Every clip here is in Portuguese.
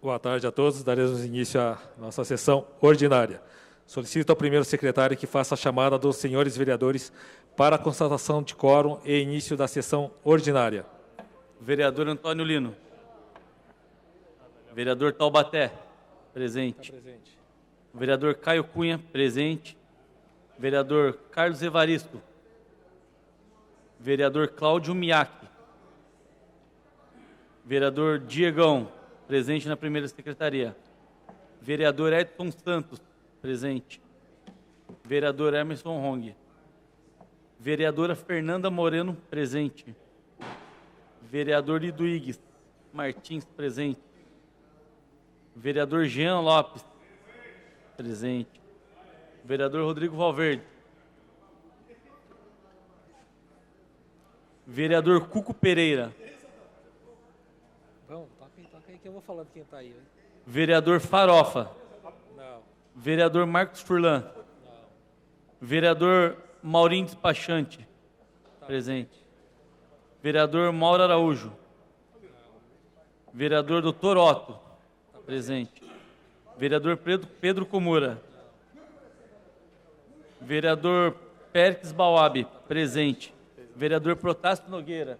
Boa tarde a todos. Daremos início à nossa sessão ordinária. Solicito ao primeiro secretário que faça a chamada dos senhores vereadores para a constatação de quórum e início da sessão ordinária. Vereador Antônio Lino. Vereador Taubaté, presente. Presente. Vereador Caio Cunha, presente. Vereador Carlos Evaristo. Vereador Cláudio Miaki. Vereador Diegão, presente na primeira secretaria. Vereador Edson Santos, presente. Vereador Emerson Rong. Vereadora Fernanda Moreno, presente. Vereador Liduígues Martins, presente. Vereador Jean Lopes, presente. Vereador Rodrigo Valverde. Vereador Cuco Pereira. Bom, toca aí que eu vou falando quem está aí. Hein? Vereador Farofa. Não. Vereador Marcos Furlan. Não. Vereador Maurinho Despachante, presente. Vereador Mauro Araújo. Não. Vereador Dr. Otto, presente. Vereador Pedro Comura. Vereador Pérez Bauab, presente. Vereador Protásio Nogueira,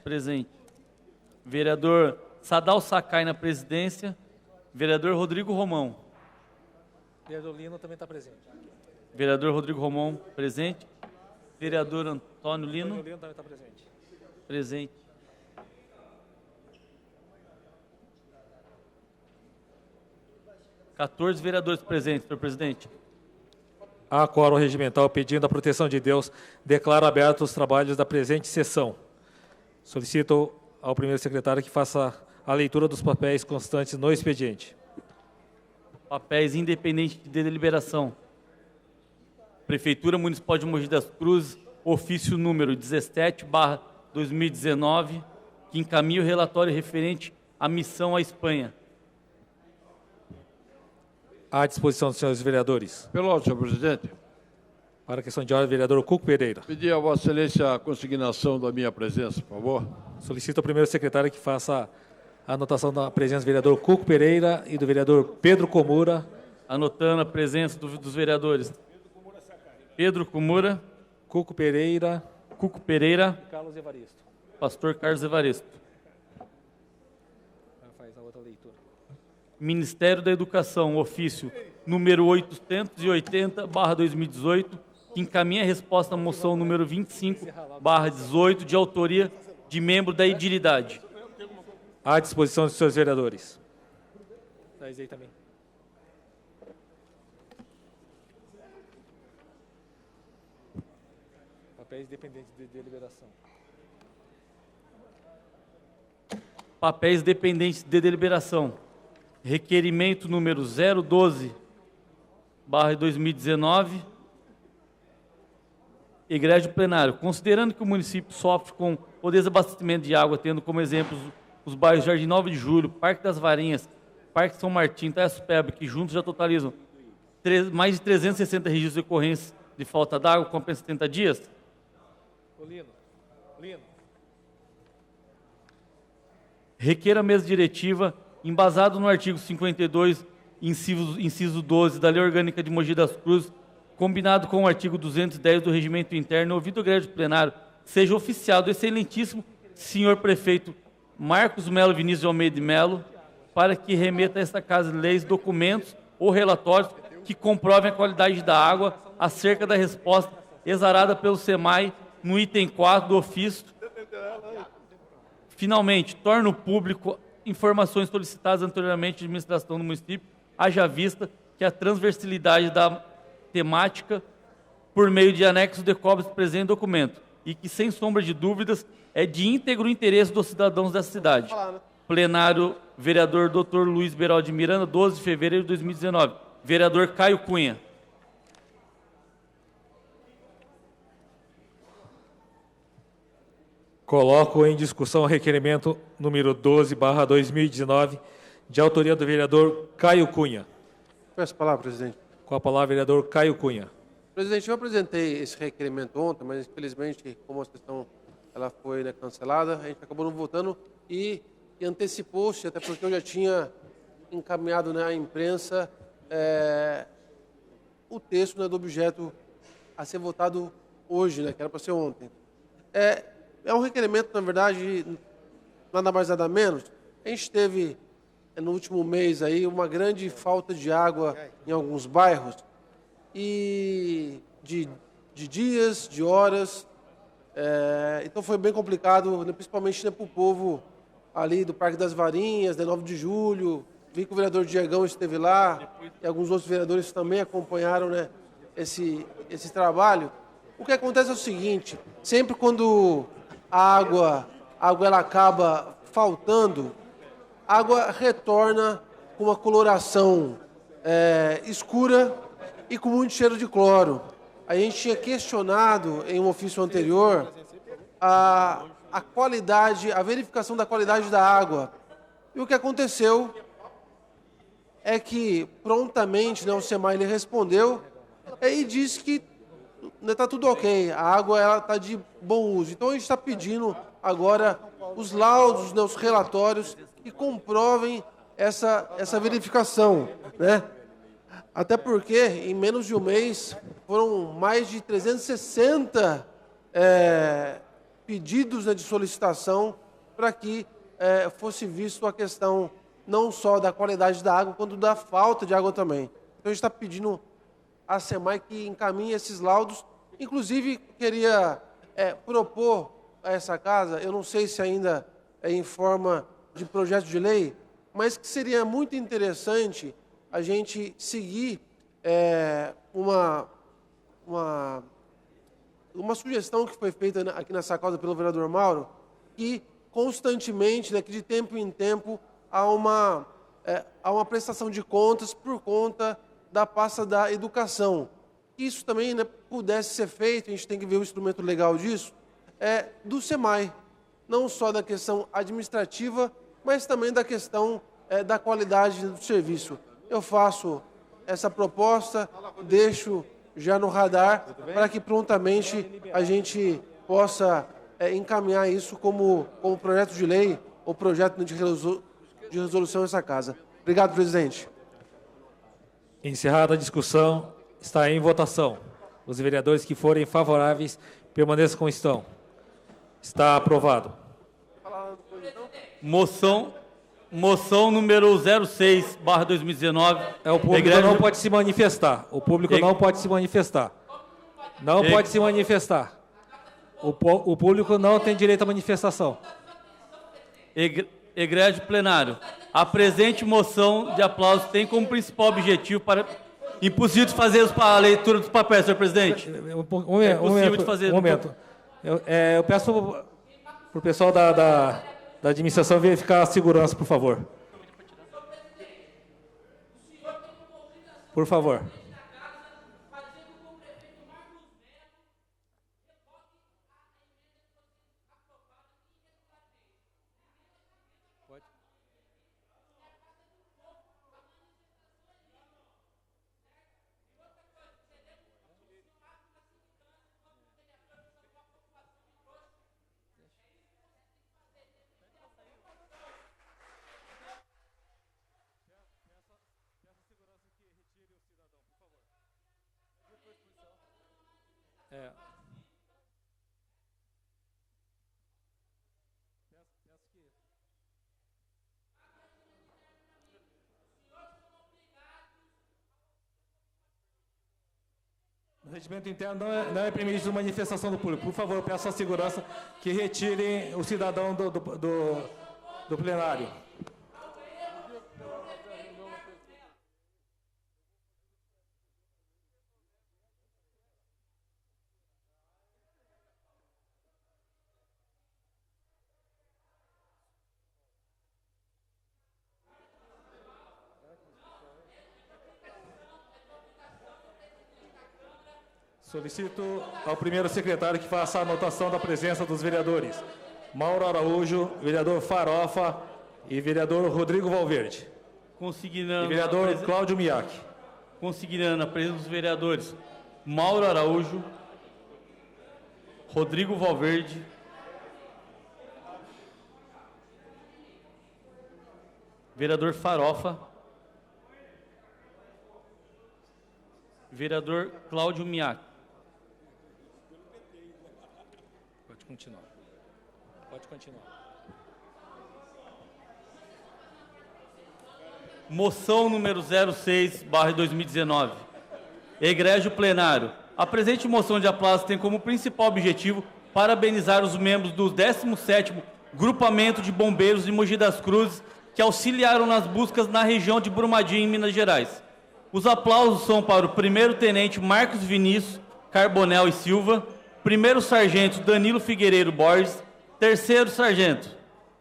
presente. Vereador Sadal Sakai na presidência. Vereador Rodrigo Romão. Vereador Lino também está presente. Vereador Rodrigo Romão, presente. Vereador Antônio Lino. Antônio Lino também está presente. Presente. Quatorze vereadores presentes, senhor presidente. A quórum regimental, pedindo a proteção de Deus, declaro abertos os trabalhos da presente sessão. Solicito ao primeiro secretário que faça a leitura dos papéis constantes no expediente. Papéis independentes de deliberação. Prefeitura Municipal de Mogi das Cruzes, ofício número 17/2019, que encaminha o relatório referente à missão à Espanha. À disposição dos senhores vereadores. Pelo ordem, senhor presidente. Para a questão de ordem, vereador Cuco Pereira. Pedir a Vossa Excelência a consignação da minha presença, por favor. Solicito ao primeiro secretário que faça a anotação da presença do vereador Cuco Pereira e do vereador Pedro Comura. Anotando a presença dos vereadores Pedro Comura, Cuco Pereira. Cuco Pereira E Carlos Evaristo. Pastor Carlos Evaristo. Faz a outra leitura. Ministério da Educação, ofício número 880/2018, que encaminha a resposta à moção número 25/18, de autoria de membro da edilidade. À disposição dos senhores vereadores. Traz aí também. Papéis dependentes de deliberação. Papéis dependentes de deliberação. Requerimento número 012/2019. Egrégio plenário. Considerando que o município sofre com o desabastecimento de água, tendo como exemplos os bairros Jardim 9 de Julho, Parque das Varinhas, Parque São Martim, Taçapeba, que juntos já totalizam mais de 360 registros de ocorrência de falta d'água com apenas 70 dias. Lino. Requer a mesa diretiva, embasado no artigo 52, inciso 12 da Lei Orgânica de Mogi das Cruzes, combinado com o artigo 210 do Regimento Interno, ouvido o egrégio plenário, seja oficiado o excelentíssimo senhor prefeito Marcos Melo Vinícius de Almeida de Melo, para que remeta a esta Casa de Leis documentos ou relatórios que comprovem a qualidade da água acerca da resposta exarada pelo SEMAI no item 4 do ofício. Finalmente, torno público informações solicitadas anteriormente de administração do município, haja vista que a transversalidade da temática por meio de anexo decobre esse presente documento e que, sem sombra de dúvidas, é de íntegro interesse dos cidadãos dessa cidade. Plenário, vereador Dr. Luiz Beraldo de Miranda, 12 de fevereiro de 2019. Vereador Caio Cunha. Coloco em discussão o requerimento número 12/2019, de autoria do vereador Caio Cunha. Peço a palavra, presidente. Com a palavra, vereador Caio Cunha. Presidente, eu apresentei esse requerimento ontem, mas infelizmente, como a sessão ela foi cancelada, a gente acabou não votando e antecipou-se, até porque eu já tinha encaminhado, né, à imprensa o texto, né, do objeto a ser votado hoje, né, que era para ser ontem. É um requerimento, na verdade, nada mais nada menos. A gente teve, no último mês, aí, uma grande falta de água em alguns bairros, e de dias, de horas. Então foi bem complicado, né, principalmente, né, para o povo ali do Parque das Varinhas, 9 de julho. Vi que o vereador Diegão esteve lá e alguns outros vereadores também acompanharam, né, esse trabalho. O que acontece é o seguinte: sempre quando a água ela acaba faltando, a água retorna com uma coloração escura e com muito cheiro de cloro. A gente tinha questionado em um ofício anterior a qualidade, a verificação da qualidade da água. E o que aconteceu é que prontamente, né, o SEMAI ele respondeu e disse que está tudo ok, a água está de bom uso. Então a gente está pedindo agora os laudos, né, os relatórios que comprovem essa verificação, né? Até porque em menos de um mês foram mais de 360 pedidos, né, de solicitação para que fosse visto a questão não só da qualidade da água, quanto da falta de água também. Então a gente está pedindo à SEMAI que encaminhe esses laudos. Inclusive, queria propor a essa casa, eu não sei se ainda é em forma de projeto de lei, mas que seria muito interessante a gente seguir uma sugestão que foi feita aqui nessa causa pelo vereador Mauro, que constantemente, né, que de tempo em tempo, há uma prestação de contas por conta da pasta da educação. Isso também, né, pudesse ser feito, a gente tem que ver o instrumento legal disso, do SEMAI, não só da questão administrativa, mas também da questão da qualidade do serviço. Eu faço essa proposta, deixo já no radar, para que prontamente a gente possa encaminhar isso como projeto de lei ou projeto de resolução nessa casa. Obrigado, presidente. Encerrada a discussão, está em votação. Os vereadores que forem favoráveis permaneçam como estão. Está aprovado. Moção número 06/2019. O público não pode se manifestar. O público não pode se manifestar. Não pode se manifestar. O público não tem direito à manifestação. Egrégio plenário. A presente moção de aplauso tem como principal objetivo para... Impossível de fazer a leitura dos papéis, senhor presidente. Um momento. Eu peço para o pessoal da administração verificar a segurança, por favor. Por favor. No regimento interno não é permitido manifestação do público. Por favor, eu peço à segurança que retirem o cidadão do plenário. Solicito ao primeiro secretário que faça a anotação da presença dos vereadores Mauro Araújo, vereador Farofa e vereador Rodrigo Valverde. Consignando e vereador Cláudio Miaki. Consignando a presença dos vereadores Mauro Araújo, Rodrigo Valverde, vereador Farofa Vereador Cláudio Miak. Pode continuar. Pode continuar. Moção número 06/2019. Egrégio plenário. A presente moção de aplauso tem como principal objetivo parabenizar os membros do 17º Grupamento de Bombeiros de Mogi das Cruzes que auxiliaram nas buscas na região de Brumadinho, em Minas Gerais. Os aplausos são para o 1º Tenente Marcos Vinícius Carbonel e Silva, 1º Sargento Danilo Figueiredo Borges, 3º Sargento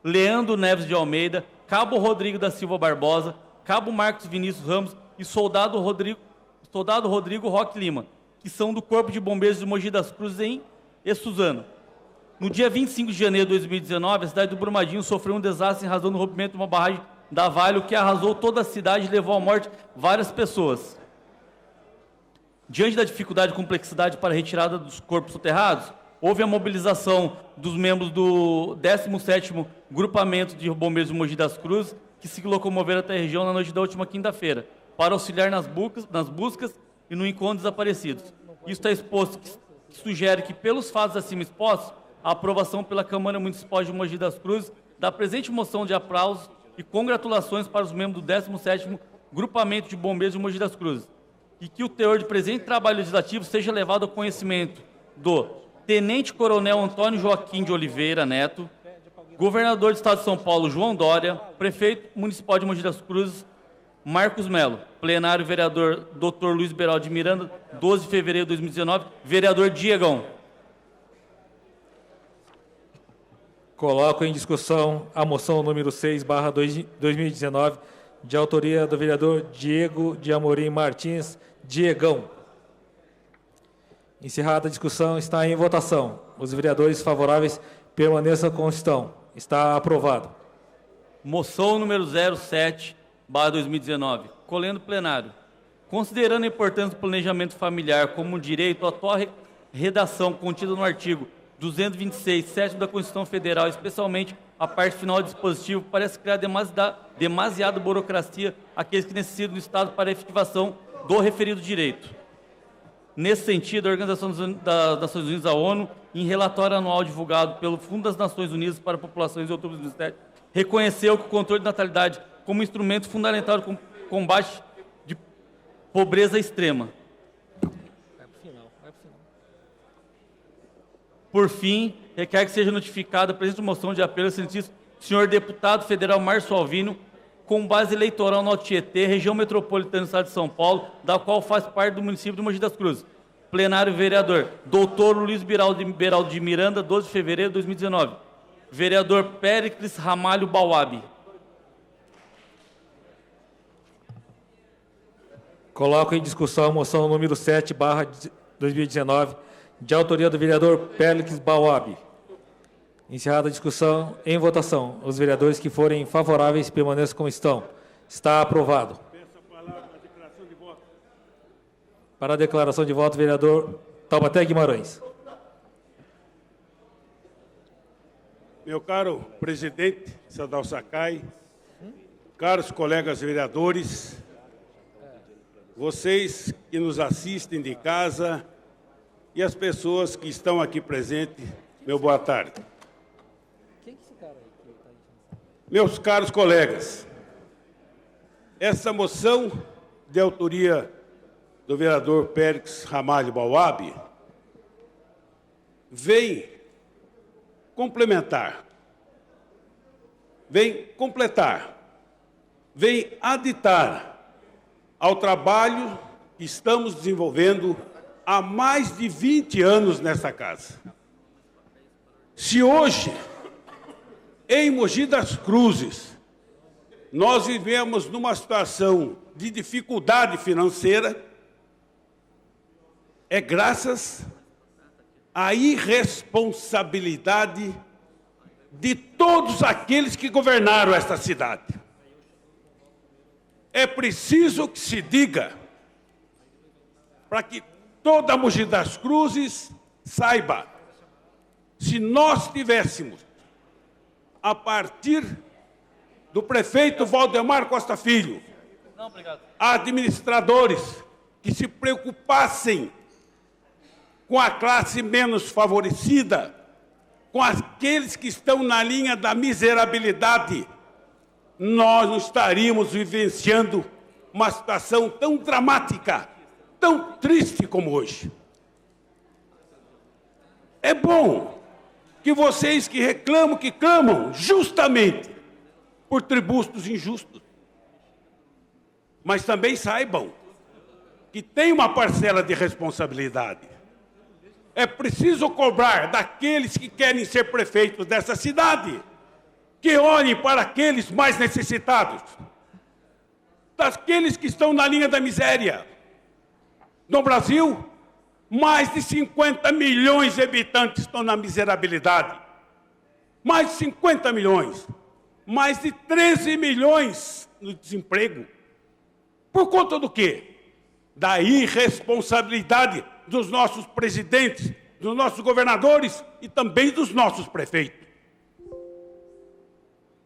Leandro Neves de Almeida, Cabo Rodrigo da Silva Barbosa, Cabo Marcos Vinícius Ramos e Soldado Rodrigo Roque Lima, que são do Corpo de Bombeiros de Mogi das Cruzes em Suzano. No dia 25 de janeiro de 2019, a cidade do Brumadinho sofreu um desastre em razão do rompimento de uma barragem da Vale, o que arrasou toda a cidade e levou à morte várias pessoas. Diante da dificuldade e complexidade para a retirada dos corpos soterrados, houve a mobilização dos membros do 17º Grupamento de Bombeiros de Mogi das Cruzes, que se locomoveram até a região na noite da última quinta-feira, para auxiliar nas buscas e no encontro de desaparecidos. Isso está exposto, que sugere que, pelos fatos acima expostos, a aprovação pela Câmara Municipal de Mogi das Cruzes da presente moção de aplausos e congratulações para os membros do 17º Grupamento de Bombeiros de Mogi das Cruzes, e que o teor de presente trabalho legislativo seja levado ao conhecimento do Tenente Coronel Antônio Joaquim de Oliveira Neto, Governador do Estado de São Paulo João Dória, Prefeito Municipal de Mogi das Cruzes Marcos Melo, plenário vereador Dr. Luiz Beraldo de Miranda, 12 de fevereiro de 2019, vereador Diegão. Coloco em discussão a moção número 6/2019, de autoria do vereador Diego de Amorim Martins Diegão. Encerrada a discussão, está em votação. Os vereadores favoráveis permaneçam como estão. Está aprovado. Moção número 07/2019. Colhendo plenário. Considerando a importância do planejamento familiar como um direito, a atual redação contida no artigo 226, 7º da Constituição Federal, especialmente a parte final do dispositivo, parece criar demasiada burocracia àqueles que necessitam do Estado para a efetivação do referido direito. Nesse sentido, a Organização das Nações Unidas, a ONU, em relatório anual divulgado pelo Fundo das Nações Unidas para Populações em outubro de 2017, reconheceu que o controle de natalidade como instrumento fundamental do combate de pobreza extrema. Por fim, requer que seja notificada a presente moção de apelo ao excelentíssimo senhor deputado federal Márcio Alvino, com base eleitoral no Tietê, região metropolitana do Estado de São Paulo, da qual faz parte do município de Mogi das Cruzes. Plenário vereador Dr. Luiz Beraldo de Miranda, 12 de fevereiro de 2019. Vereador Péricles Ramalho Bauabi. Coloco em discussão a moção número 7/2019, de autoria do vereador Péricles Bauabi. Encerrada a discussão, em votação. Os vereadores que forem favoráveis permaneçam como estão. Está aprovado. Para a declaração de voto, vereador Taubaté Guimarães. Meu caro presidente Sadal Sakai, caros colegas vereadores, vocês que nos assistem de casa e as pessoas que estão aqui presentes, meu boa tarde. Meus caros colegas, essa moção de autoria do vereador Péricles Ramalho Bauabi vem complementar, vem completar, vem aditar ao trabalho que estamos desenvolvendo há mais de 20 anos nessa casa. Se hoje, em Mogi das Cruzes, nós vivemos numa situação de dificuldade financeira, é graças à irresponsabilidade de todos aqueles que governaram esta cidade. É preciso que se diga, para que toda Mogi das Cruzes saiba, se nós tivéssemos, a partir do prefeito Valdemar Costa Filho, administradores que se preocupassem com a classe menos favorecida, com aqueles que estão na linha da miserabilidade, nós não estaríamos vivenciando uma situação tão dramática, tão triste como hoje. É bom que vocês que reclamam, que clamam justamente por tributos injustos, mas também saibam que tem uma parcela de responsabilidade. É preciso cobrar daqueles que querem ser prefeitos dessa cidade, que olhem para aqueles mais necessitados, daqueles que estão na linha da miséria. No Brasil, mais de 50 milhões de habitantes estão na miserabilidade. Mais de 50 milhões. Mais de 13 milhões no desemprego. Por conta do quê? Da irresponsabilidade dos nossos presidentes, dos nossos governadores e também dos nossos prefeitos.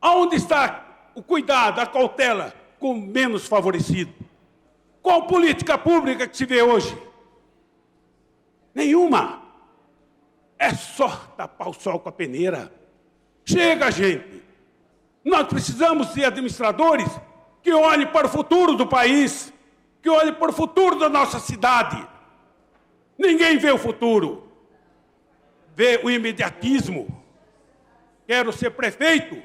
Aonde está o cuidado, a cautela com o menos favorecido? Qual política pública que se vê hoje? Nenhuma. É só tapar o sol com a peneira. Chega, gente. Nós precisamos de administradores que olhem para o futuro do país, que olhem para o futuro da nossa cidade. Ninguém vê o futuro. Vê o imediatismo. Quero ser prefeito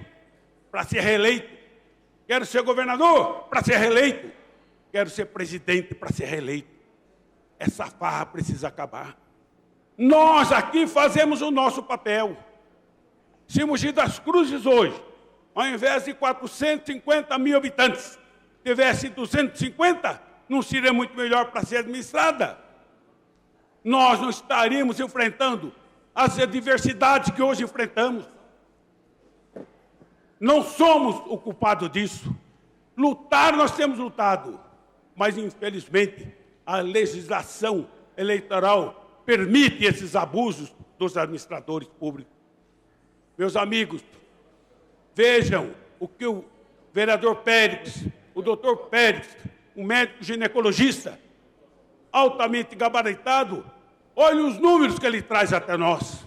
para ser reeleito. Quero ser governador para ser reeleito. Quero ser presidente para ser reeleito. Essa farra precisa acabar. Nós aqui fazemos o nosso papel. Se Mogi das Cruzes hoje, ao invés de 450 mil habitantes, tivesse 250, não seria muito melhor para ser administrada? Nós não estaríamos enfrentando as adversidades que hoje enfrentamos. Não somos o culpado disso. Lutar, nós temos lutado. Mas, infelizmente, a legislação eleitoral permite esses abusos dos administradores públicos. Meus amigos, vejam o que o vereador Pérez, o doutor Pérez, um médico ginecologista, altamente gabaritado, olha os números que ele traz até nós.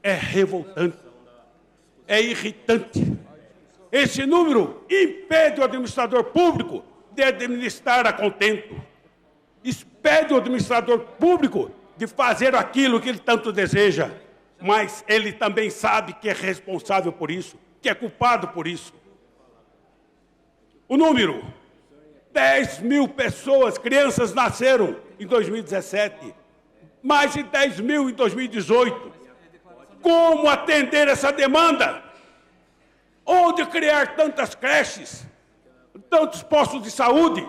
É revoltante, é irritante. Esse número impede o administrador público de administrar a contento. Impede o administrador público de fazer aquilo que ele tanto deseja. Mas ele também sabe que é responsável por isso, que é culpado por isso. O número: 10 mil pessoas, crianças nasceram em 2017, mais de 10 mil em 2018. Como atender essa demanda? Onde criar tantas creches, tantos postos de saúde,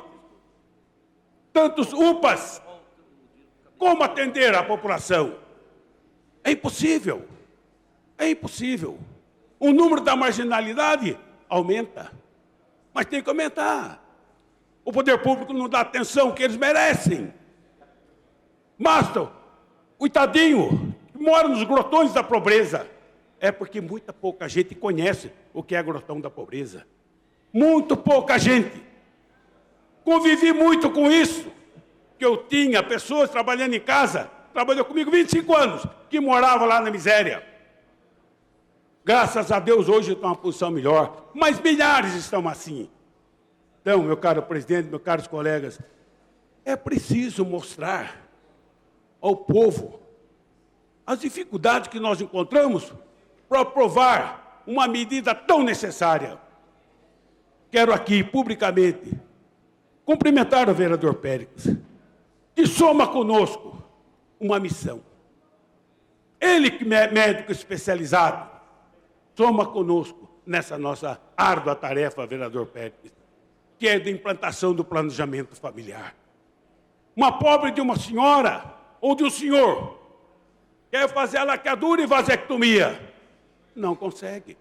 tantos UPAs? Como atender a população? É impossível. É impossível. O número da marginalidade aumenta, mas tem que aumentar. O poder público não dá a atenção que eles merecem. Basta, coitadinho, que mora nos grotões da pobreza. É porque muita pouca gente conhece o que é grotão da pobreza. Muito pouca gente. Convivi muito com isso, que eu tinha pessoas trabalhando em casa, trabalhou comigo 25 anos, que morava lá na miséria. Graças a Deus, hoje estão em uma posição melhor, mas milhares estão assim. Então, meu caro presidente, meus caros colegas, é preciso mostrar ao povo as dificuldades que nós encontramos para aprovar uma medida tão necessária. Quero aqui, publicamente, cumprimentar o vereador Pérez, que soma conosco uma missão. Ele, que é médico especializado, soma conosco nessa nossa árdua tarefa, vereador Pérez, que é de implantação do planejamento familiar. Uma pobre de uma senhora ou de um senhor quer fazer a laqueadura e vasectomia. Não consegue.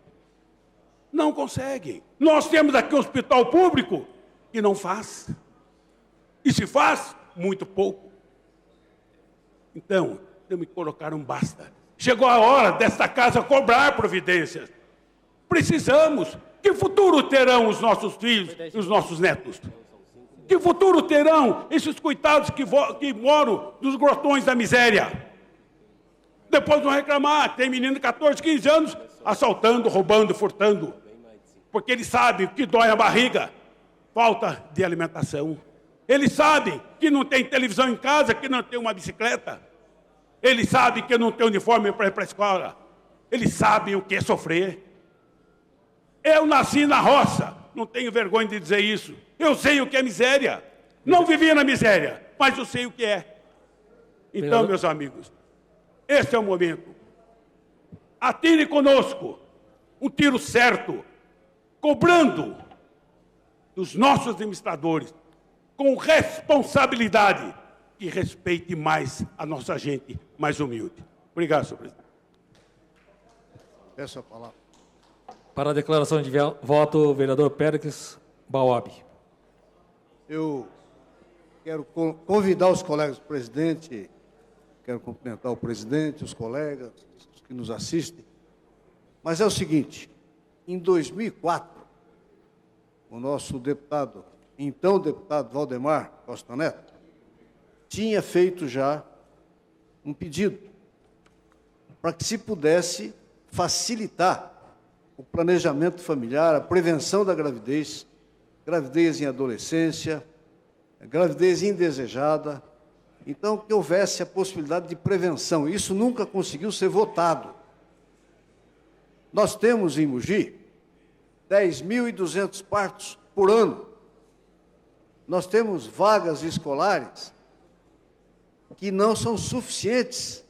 Não consegue. Nós temos aqui um hospital público que não faz. E se faz, muito pouco. Então, temos que colocar um basta. Chegou a hora desta casa cobrar providências. Precisamos. Que futuro terão os nossos filhos e os nossos netos? Que futuro terão esses coitados que moram nos grotões da miséria? Depois vão reclamar, tem menino de 14, 15 anos assaltando, roubando, furtando. Porque eles sabem que dói a barriga, falta de alimentação. Eles sabem que não tem televisão em casa, que não tem uma bicicleta. Eles sabem que não tem uniforme para ir para a escola. Eles sabem o que é sofrer. Eu nasci na roça, não tenho vergonha de dizer isso. Eu sei o que é miséria. Não vivia na miséria, mas eu sei o que é. Então, meus amigos, esse é o momento. Atire conosco um tiro certo, cobrando dos nossos administradores, com responsabilidade, que respeite mais a nossa gente mais humilde. Obrigado, senhor presidente. Peço a palavra. Para a declaração de voto, o vereador Péricles Bauab. Eu quero convidar os colegas do presidente, quero cumprimentar o presidente, os colegas os que nos assistem, mas é o seguinte, em 2004, o nosso deputado, então deputado Valdemar Costa Neto, tinha feito já um pedido para que se pudesse facilitar o planejamento familiar, a prevenção da gravidez, gravidez em adolescência, gravidez indesejada. Então, que houvesse a possibilidade de prevenção. Isso nunca conseguiu ser votado. Nós temos em Mogi 10.200 partos por ano. Nós temos vagas escolares que não são suficientes,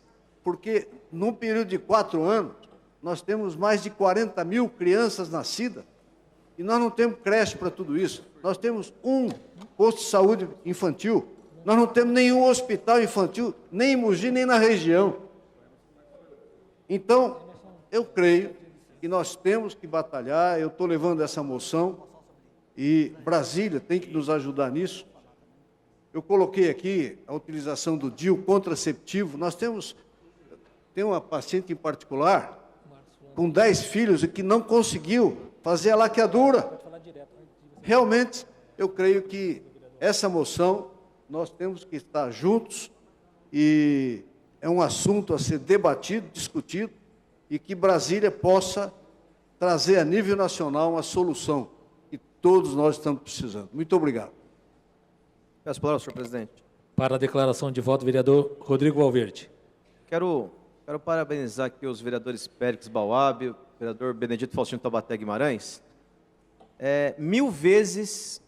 porque num período de 4 anos, nós temos mais de 40 mil crianças nascidas, e nós não temos creche para tudo isso. Nós temos um posto de saúde infantil, nós não temos nenhum hospital infantil, nem em Mogi, nem na região. Então, eu creio que nós temos que batalhar, eu estou levando essa moção, e Brasília tem que nos ajudar nisso. Eu coloquei aqui a utilização do DIU contraceptivo. Nós tem uma paciente em particular, com 10 filhos, e que não conseguiu fazer a laqueadura. Realmente, eu creio que essa moção, nós temos que estar juntos, e é um assunto a ser debatido, discutido, e que Brasília possa trazer a nível nacional uma solução que todos nós estamos precisando. Muito obrigado. Peço a palavra, senhor presidente. Para a declaração de voto, vereador Rodrigo Valverde. Quero parabenizar aqui os vereadores Péricles Bauab, o vereador Benedito Faustino Taubaté Guimarães. 1000 vezes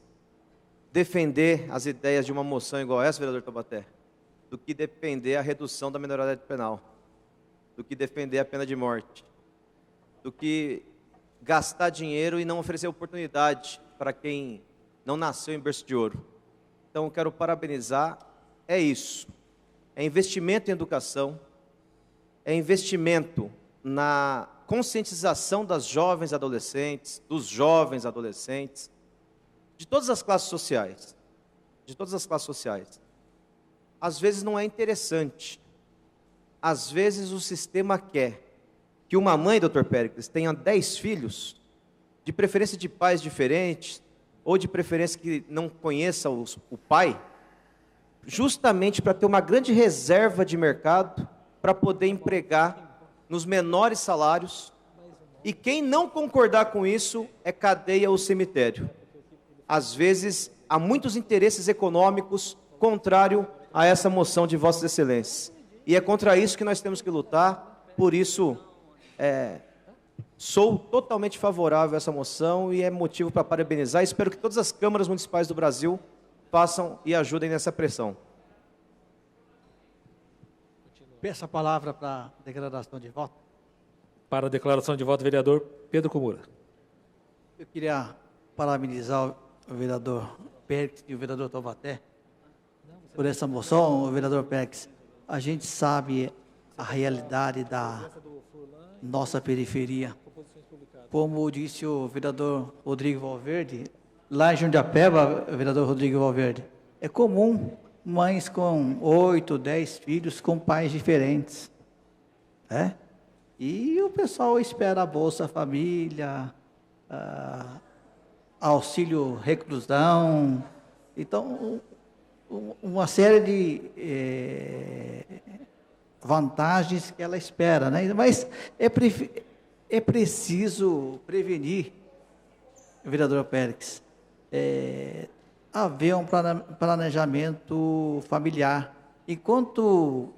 defender as ideias de uma moção igual essa, vereador Taubaté, do que defender a redução da minoridade penal, do que defender a pena de morte, do que gastar dinheiro e não oferecer oportunidade para quem não nasceu em berço de ouro. Então, eu quero parabenizar, é isso, é investimento em educação, é investimento na conscientização das jovens adolescentes, dos jovens adolescentes, de todas as classes sociais, Às vezes não é interessante, às vezes o sistema quer que uma mãe, doutor Péricles, tenha 10 filhos, de preferência de pais diferentes, ou de preferência que não conheça o pai, justamente para ter uma grande reserva de mercado, para poder empregar nos menores salários, e quem não concordar com isso é cadeia ou cemitério. Às vezes, há muitos interesses econômicos contrário a essa moção de Vossas Excelências. E é contra isso que nós temos que lutar, por isso, sou totalmente favorável a essa moção e é motivo para parabenizar. Espero que todas as câmaras municipais do Brasil façam e ajudem nessa pressão. Peço a palavra para a declaração de voto. Para a declaração de voto, vereador Pedro Comura. Eu queria parabenizar o vereador Péricles e o vereador Taubaté por essa moção. O vereador Péricles, a gente sabe a realidade da nossa periferia. Como disse o vereador Rodrigo Valverde, lá em Jundiapeba, o vereador Rodrigo Valverde, é comum mães com 8, 10 filhos com pais diferentes, né? E o pessoal espera a Bolsa Família, auxílio reclusão, Então, uma série de vantagens que ela espera, né? Mas é preciso prevenir, vereador Pérez, haver um planejamento familiar. Enquanto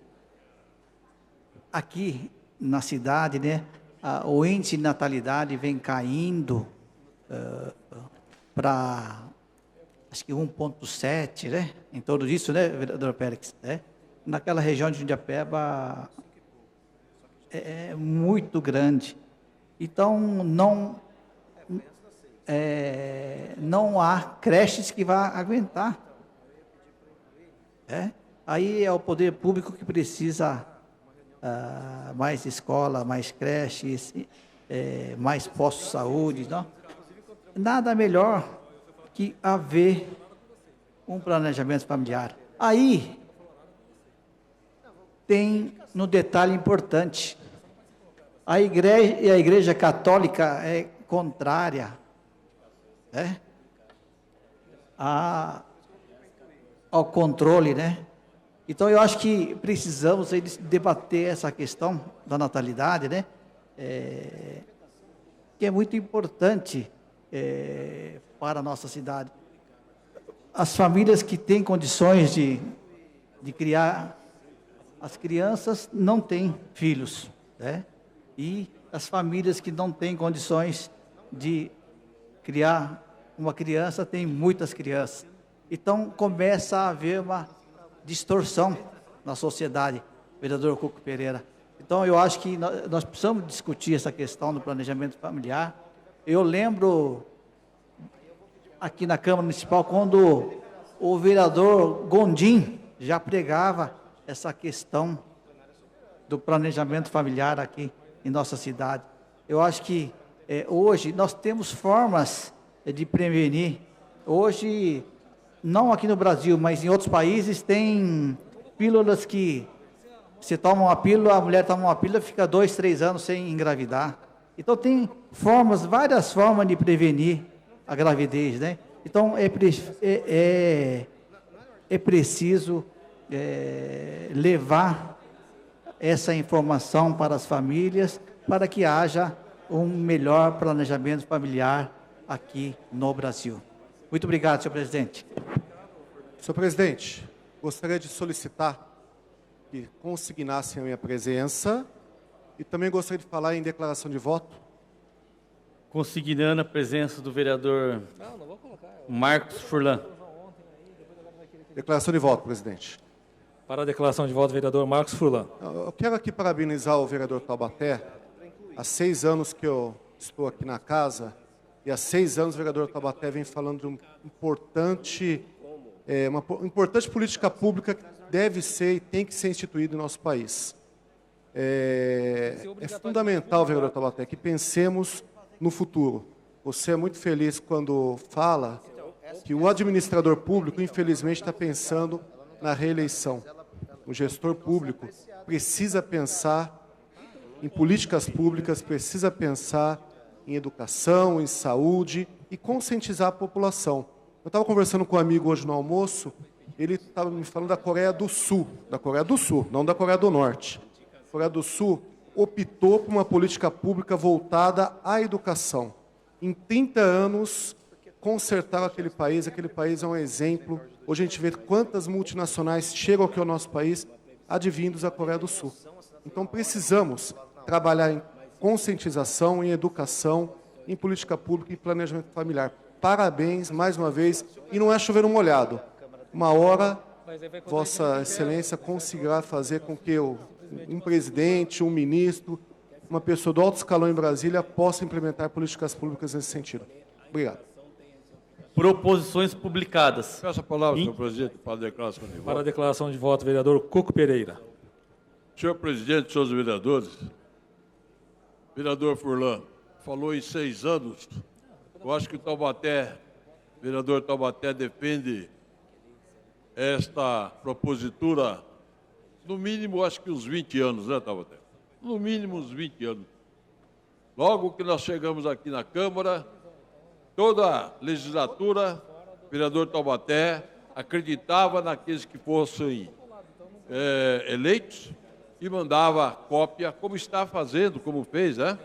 aqui na cidade, né, o índice de natalidade vem caindo para, acho que 1,7, né, em torno disso, né, vereador Pérez, né? Naquela região de Jundiapeba é muito grande. Então, não há creches que vá aguentar. Aí é o poder público que precisa mais escola, mais creches, mais postos de saúde. Não? Nada melhor que haver um planejamento familiar. Aí tem um detalhe importante. A igreja católica é contrária ao controle, né? Então, eu acho que precisamos debater essa questão da natalidade, né? Que é muito importante para a nossa cidade. As famílias que têm condições de criar as crianças não têm filhos, né? E as famílias que não têm condições de criar uma criança têm muitas crianças. Então, começa a haver uma distorção na sociedade, vereador Cuco Pereira. Então, eu acho que nós precisamos discutir essa questão do planejamento familiar. Eu lembro, aqui na Câmara Municipal, quando o vereador Gondim já pregava essa questão do planejamento familiar aqui em nossa cidade. Eu acho que hoje nós temos formas de prevenir. Hoje, não aqui no Brasil, mas em outros países, tem pílulas que você toma uma pílula, a mulher toma uma pílula, fica 2, 3 anos sem engravidar. Então, tem várias formas de prevenir a gravidez, né? Então, é preciso levar essa informação para as famílias, para que haja um melhor planejamento familiar aqui no Brasil. Muito obrigado, senhor presidente. Senhor presidente, gostaria de solicitar que consignassem a minha presença e também gostaria de falar em declaração de voto. Consignando a presença do vereador Marcos Furlan. Declaração de voto, presidente. Para a declaração de voto, vereador Marcos Furlan. Eu quero aqui parabenizar o vereador Taubaté. Há 6 anos que eu estou aqui na casa e há 6 anos o vereador Taubaté vem falando de uma importante política pública que deve ser e tem que ser instituída em nosso país. É fundamental, vereador Taubaté, que pensemos no futuro. Você é muito feliz quando fala que o administrador público, infelizmente, está pensando na reeleição. O gestor público precisa pensar em políticas públicas, precisa pensar em educação, em saúde e conscientizar a população. Eu estava conversando com um amigo hoje no almoço, ele estava me falando da Coreia do Sul, não da Coreia do Norte. A Coreia do Sul optou por uma política pública voltada à educação. Em 30 anos, consertaram aquele país é um exemplo. Hoje a gente vê quantas multinacionais chegam aqui ao nosso país advindos da Coreia do Sul. Então precisamos trabalhar em conscientização, em educação, em política pública e planejamento familiar. Parabéns, mais uma vez, e não é chover no molhado. Uma hora, Vossa Excelência conseguirá fazer com que um presidente, um ministro, uma pessoa do alto escalão em Brasília possa implementar políticas públicas nesse sentido. Obrigado. Proposições publicadas. Peço a palavra, senhor presidente, para a declaração de voto. Para a declaração de voto, vereador Cuco Pereira. Senhor presidente, senhores vereadores, vereador Furlan, falou em 6 anos. Eu acho que o vereador Taubaté defende esta propositura, no mínimo, acho que uns 20 anos, né, Taubaté? No mínimo, uns 20 anos. Logo que nós chegamos aqui na Câmara, toda legislatura, vereador Taubaté acreditava naqueles que fossem eleitos e mandava cópia, como está fazendo, como fez, né,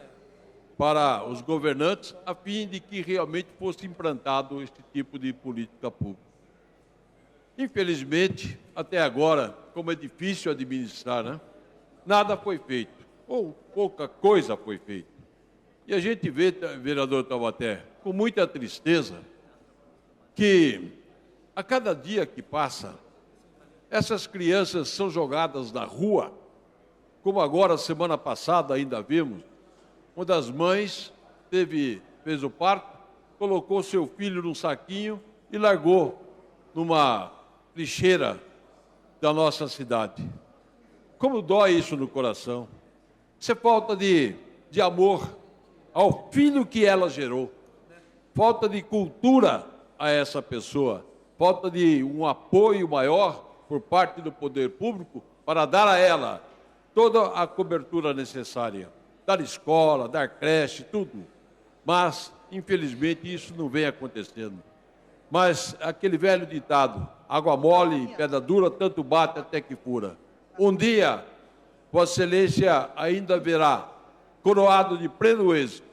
para os governantes, a fim de que realmente fosse implantado esse tipo de política pública. Infelizmente, até agora, como é difícil administrar, né, nada foi feito, ou pouca coisa foi feita. E a gente vê, vereador Taubaté, com muita tristeza, que a cada dia que passa, essas crianças são jogadas na rua, como agora, semana passada, ainda vimos, uma das mães fez o parto, colocou seu filho num saquinho e largou numa lixeira da nossa cidade. Como dói isso no coração. Isso é falta de amor ao filho que ela gerou, falta de cultura a essa pessoa, falta de um apoio maior por parte do poder público para dar a ela toda a cobertura necessária, dar escola, dar creche, tudo. Mas, infelizmente, isso não vem acontecendo. Mas aquele velho ditado, água mole e pedra dura, tanto bate até que fura. Um dia, Vossa Excelência ainda verá, coroado de pleno êxito,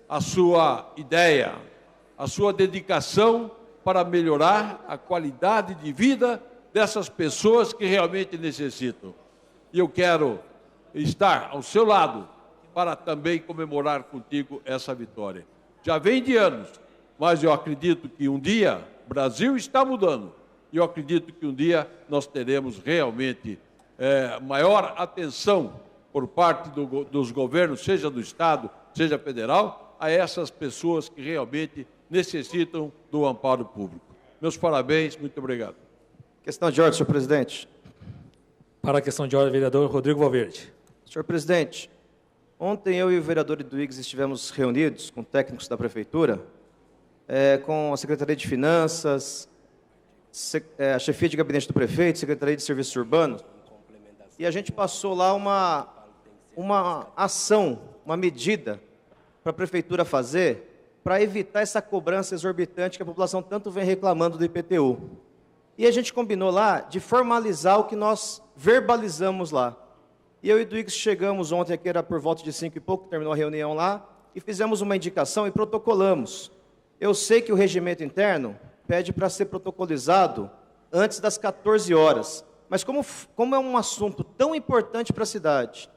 a sua ideia, a sua dedicação para melhorar a qualidade de vida dessas pessoas que realmente necessitam. E eu quero estar ao seu lado para também comemorar contigo essa vitória. Já vem de anos, mas eu acredito que um dia o Brasil está mudando. E eu acredito que um dia nós teremos realmente maior atenção por parte dos governos, seja do Estado, seja federal, a essas pessoas que realmente necessitam do amparo público. Meus parabéns, muito obrigado. Questão de ordem, senhor presidente. Para a questão de ordem, vereador Rodrigo Valverde. Senhor presidente, ontem eu e o vereador Eduígues estivemos reunidos com técnicos da prefeitura, com a Secretaria de Finanças, a chefia de gabinete do prefeito, Secretaria de Serviços Urbanos, e a gente passou lá uma ação, uma medida para a prefeitura fazer para evitar essa cobrança exorbitante que a população tanto vem reclamando do IPTU. E a gente combinou lá de formalizar o que nós verbalizamos lá. E eu e o Eduígues chegamos ontem, aqui era por volta de 5 e pouco, terminou a reunião lá, e fizemos uma indicação e protocolamos. Eu sei que o regimento interno pede para ser protocolizado antes das 14 horas. Mas como é um assunto tão importante para a cidade,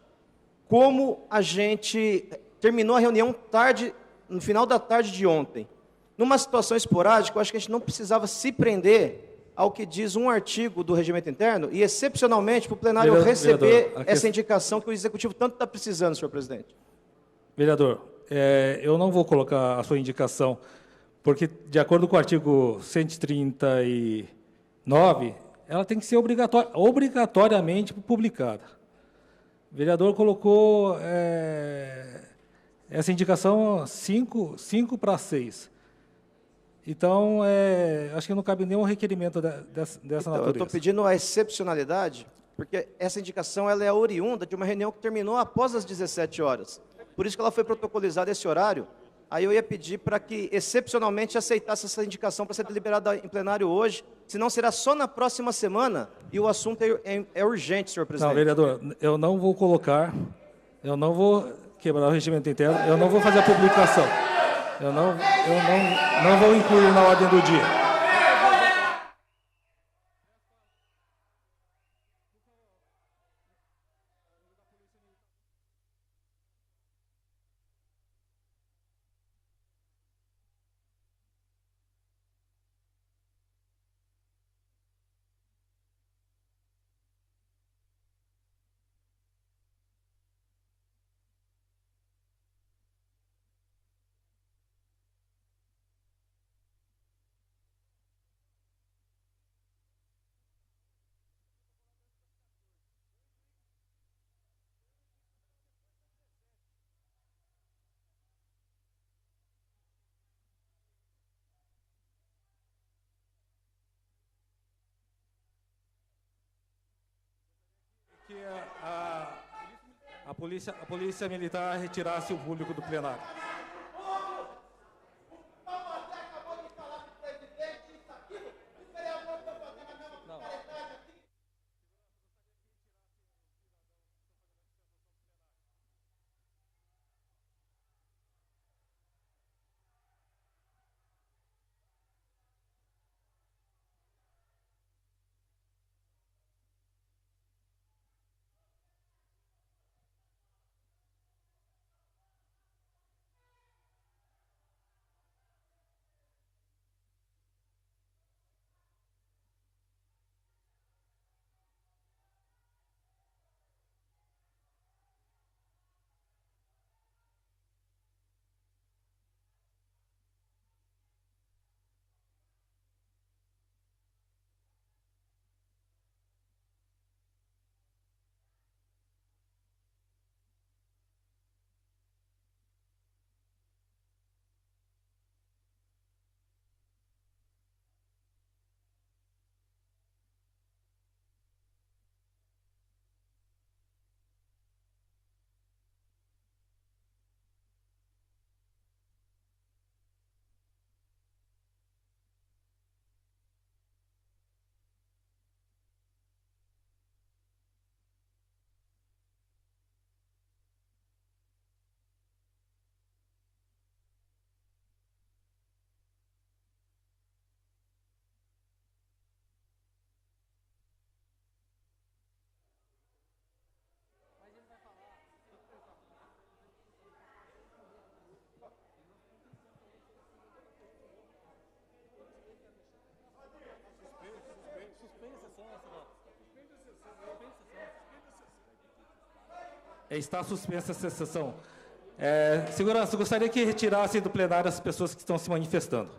como a gente terminou a reunião tarde, no final da tarde de ontem, numa situação esporádica, eu acho que a gente não precisava se prender ao que diz um artigo do regimento interno e, excepcionalmente, para o plenário receber essa indicação que o Executivo tanto está precisando, senhor presidente. Vereador, eu não vou colocar a sua indicação, porque, de acordo com o artigo 139, ela tem que ser obrigatoriamente publicada. O vereador colocou essa indicação 5 para 6. Então, acho que não cabe nenhum requerimento dessa natureza. Eu estou pedindo a excepcionalidade, porque essa indicação ela é oriunda de uma reunião que terminou após as 17 horas. Por isso que ela foi protocolizada esse horário. Aí eu ia pedir para que, excepcionalmente, aceitasse essa indicação para ser deliberada em plenário hoje, senão será só na próxima semana, e o assunto é urgente, senhor presidente. Não, vereador, eu não vou colocar, eu não vou quebrar o regimento interno, eu não vou fazer a publicação. Eu não vou incluir na ordem do dia. Que a polícia militar retirasse o público do plenário. Está suspensa essa sessão. Segurança, gostaria que retirasse do plenário as pessoas que estão se manifestando.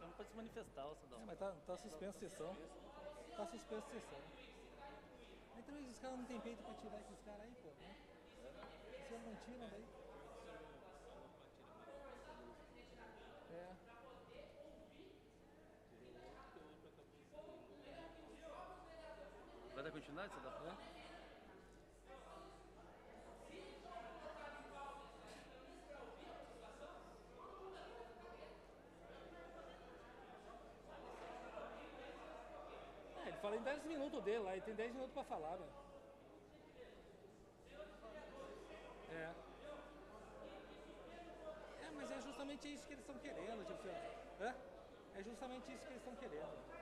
Não pode se manifestar, Cidadão. Mas tá suspensa a sessão. Tá suspensa a sessão. Então os caras não tem peito pra tirar esses caras aí, pô. Né? Os caras não tiram daí. Vai dar continuidade, Cidadão? Ele fala em 10 minutos dele lá, ele tem 10 minutos pra falar, velho. Mas é justamente isso que eles estão querendo, tipo assim, é justamente isso que eles estão querendo.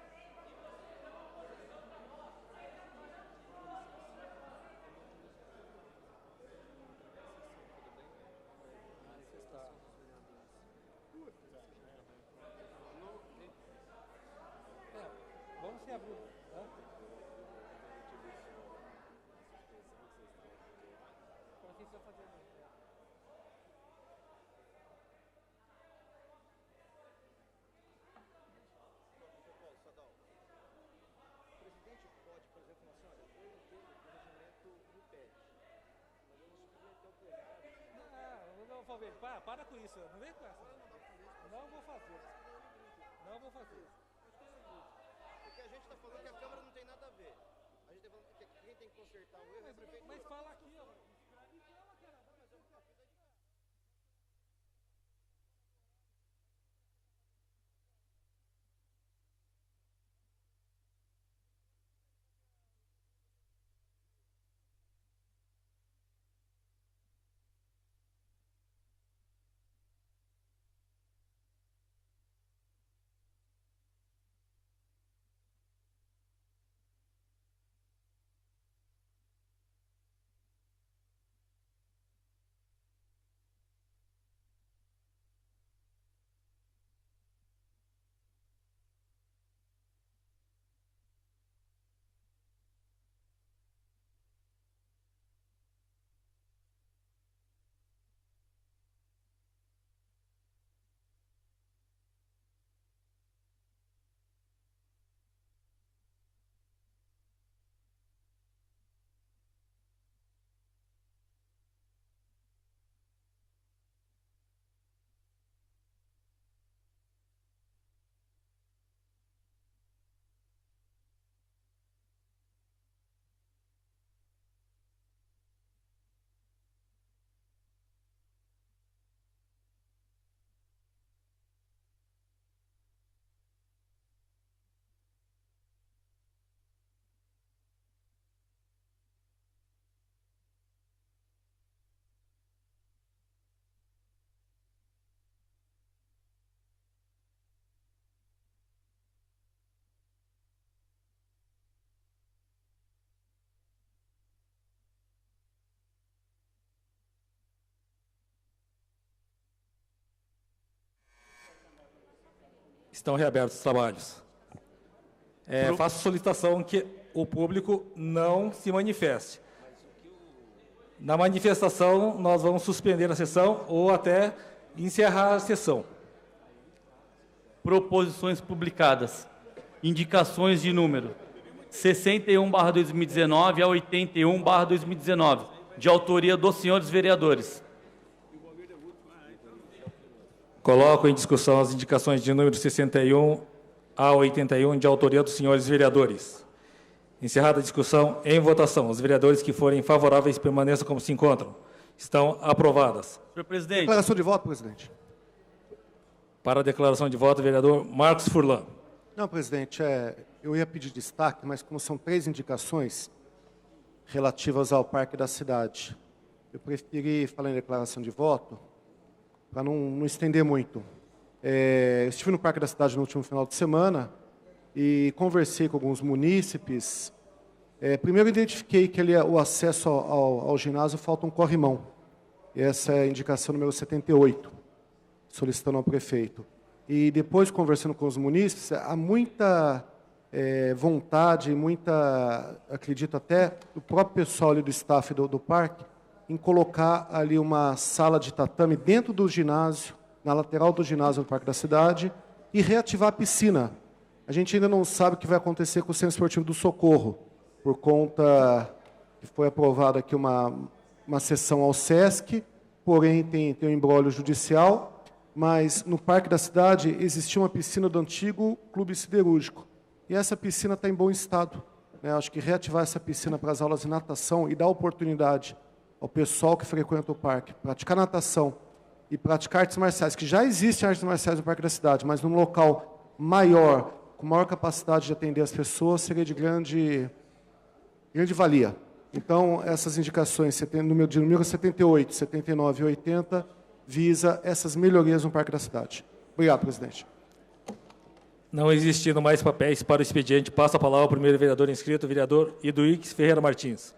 Vamos se abrir. Como é que você vai fazer? Sadal. Para com isso, não vem com essa. Não vou fazer. Não vou fazer. Porque a gente está falando que a Câmara não tem nada a ver. A gente está falando que quem tem que consertar o erro é a prefeitura. Mas fala aqui, ó. Estão reabertos os trabalhos. Faço solicitação que o público não se manifeste. Na manifestação, nós vamos suspender a sessão ou até encerrar a sessão. Proposições publicadas. Indicações de número 61/2019 a 81/2019, de autoria dos senhores vereadores. Coloco em discussão as indicações de número 61 a 81, de autoria dos senhores vereadores. Encerrada a discussão, em votação. Os vereadores que forem favoráveis permaneçam como se encontram. Estão aprovadas. Senhor presidente. Declaração de voto, presidente. Para a declaração de voto, vereador Marcos Furlan. Não, presidente, eu ia pedir destaque, mas como são 3 indicações relativas ao Parque da Cidade, eu preferi falar em declaração de voto, para não estender muito. Eu estive no Parque da Cidade no último final de semana e conversei com alguns munícipes. Primeiro, identifiquei que o acesso ao ginásio falta um corrimão. Essa é a indicação número 78, solicitando ao prefeito. E depois, conversando com os munícipes, há muita vontade, acredito até, do próprio pessoal ali do staff do parque, em colocar ali uma sala de tatame dentro do ginásio, na lateral do ginásio do Parque da Cidade, e reativar a piscina. A gente ainda não sabe o que vai acontecer com o Centro Esportivo do Socorro, por conta que foi aprovada aqui uma cessão ao SESC, porém tem um imbróglio judicial, mas no Parque da Cidade existia uma piscina do antigo Clube Siderúrgico, e essa piscina está em bom estado. Acho que reativar essa piscina para as aulas de natação e dar oportunidade ao pessoal que frequenta o parque praticar natação e praticar artes marciais, que já existem artes marciais no Parque da Cidade, mas num local maior, com maior capacidade de atender as pessoas, seria de grande valia. Então, essas indicações de número 78, 79 e 80 visa essas melhorias no Parque da Cidade. Obrigado, presidente. Não existindo mais papéis para o expediente, passa a palavra ao primeiro vereador inscrito, vereador Iduíques Ferreira Martins.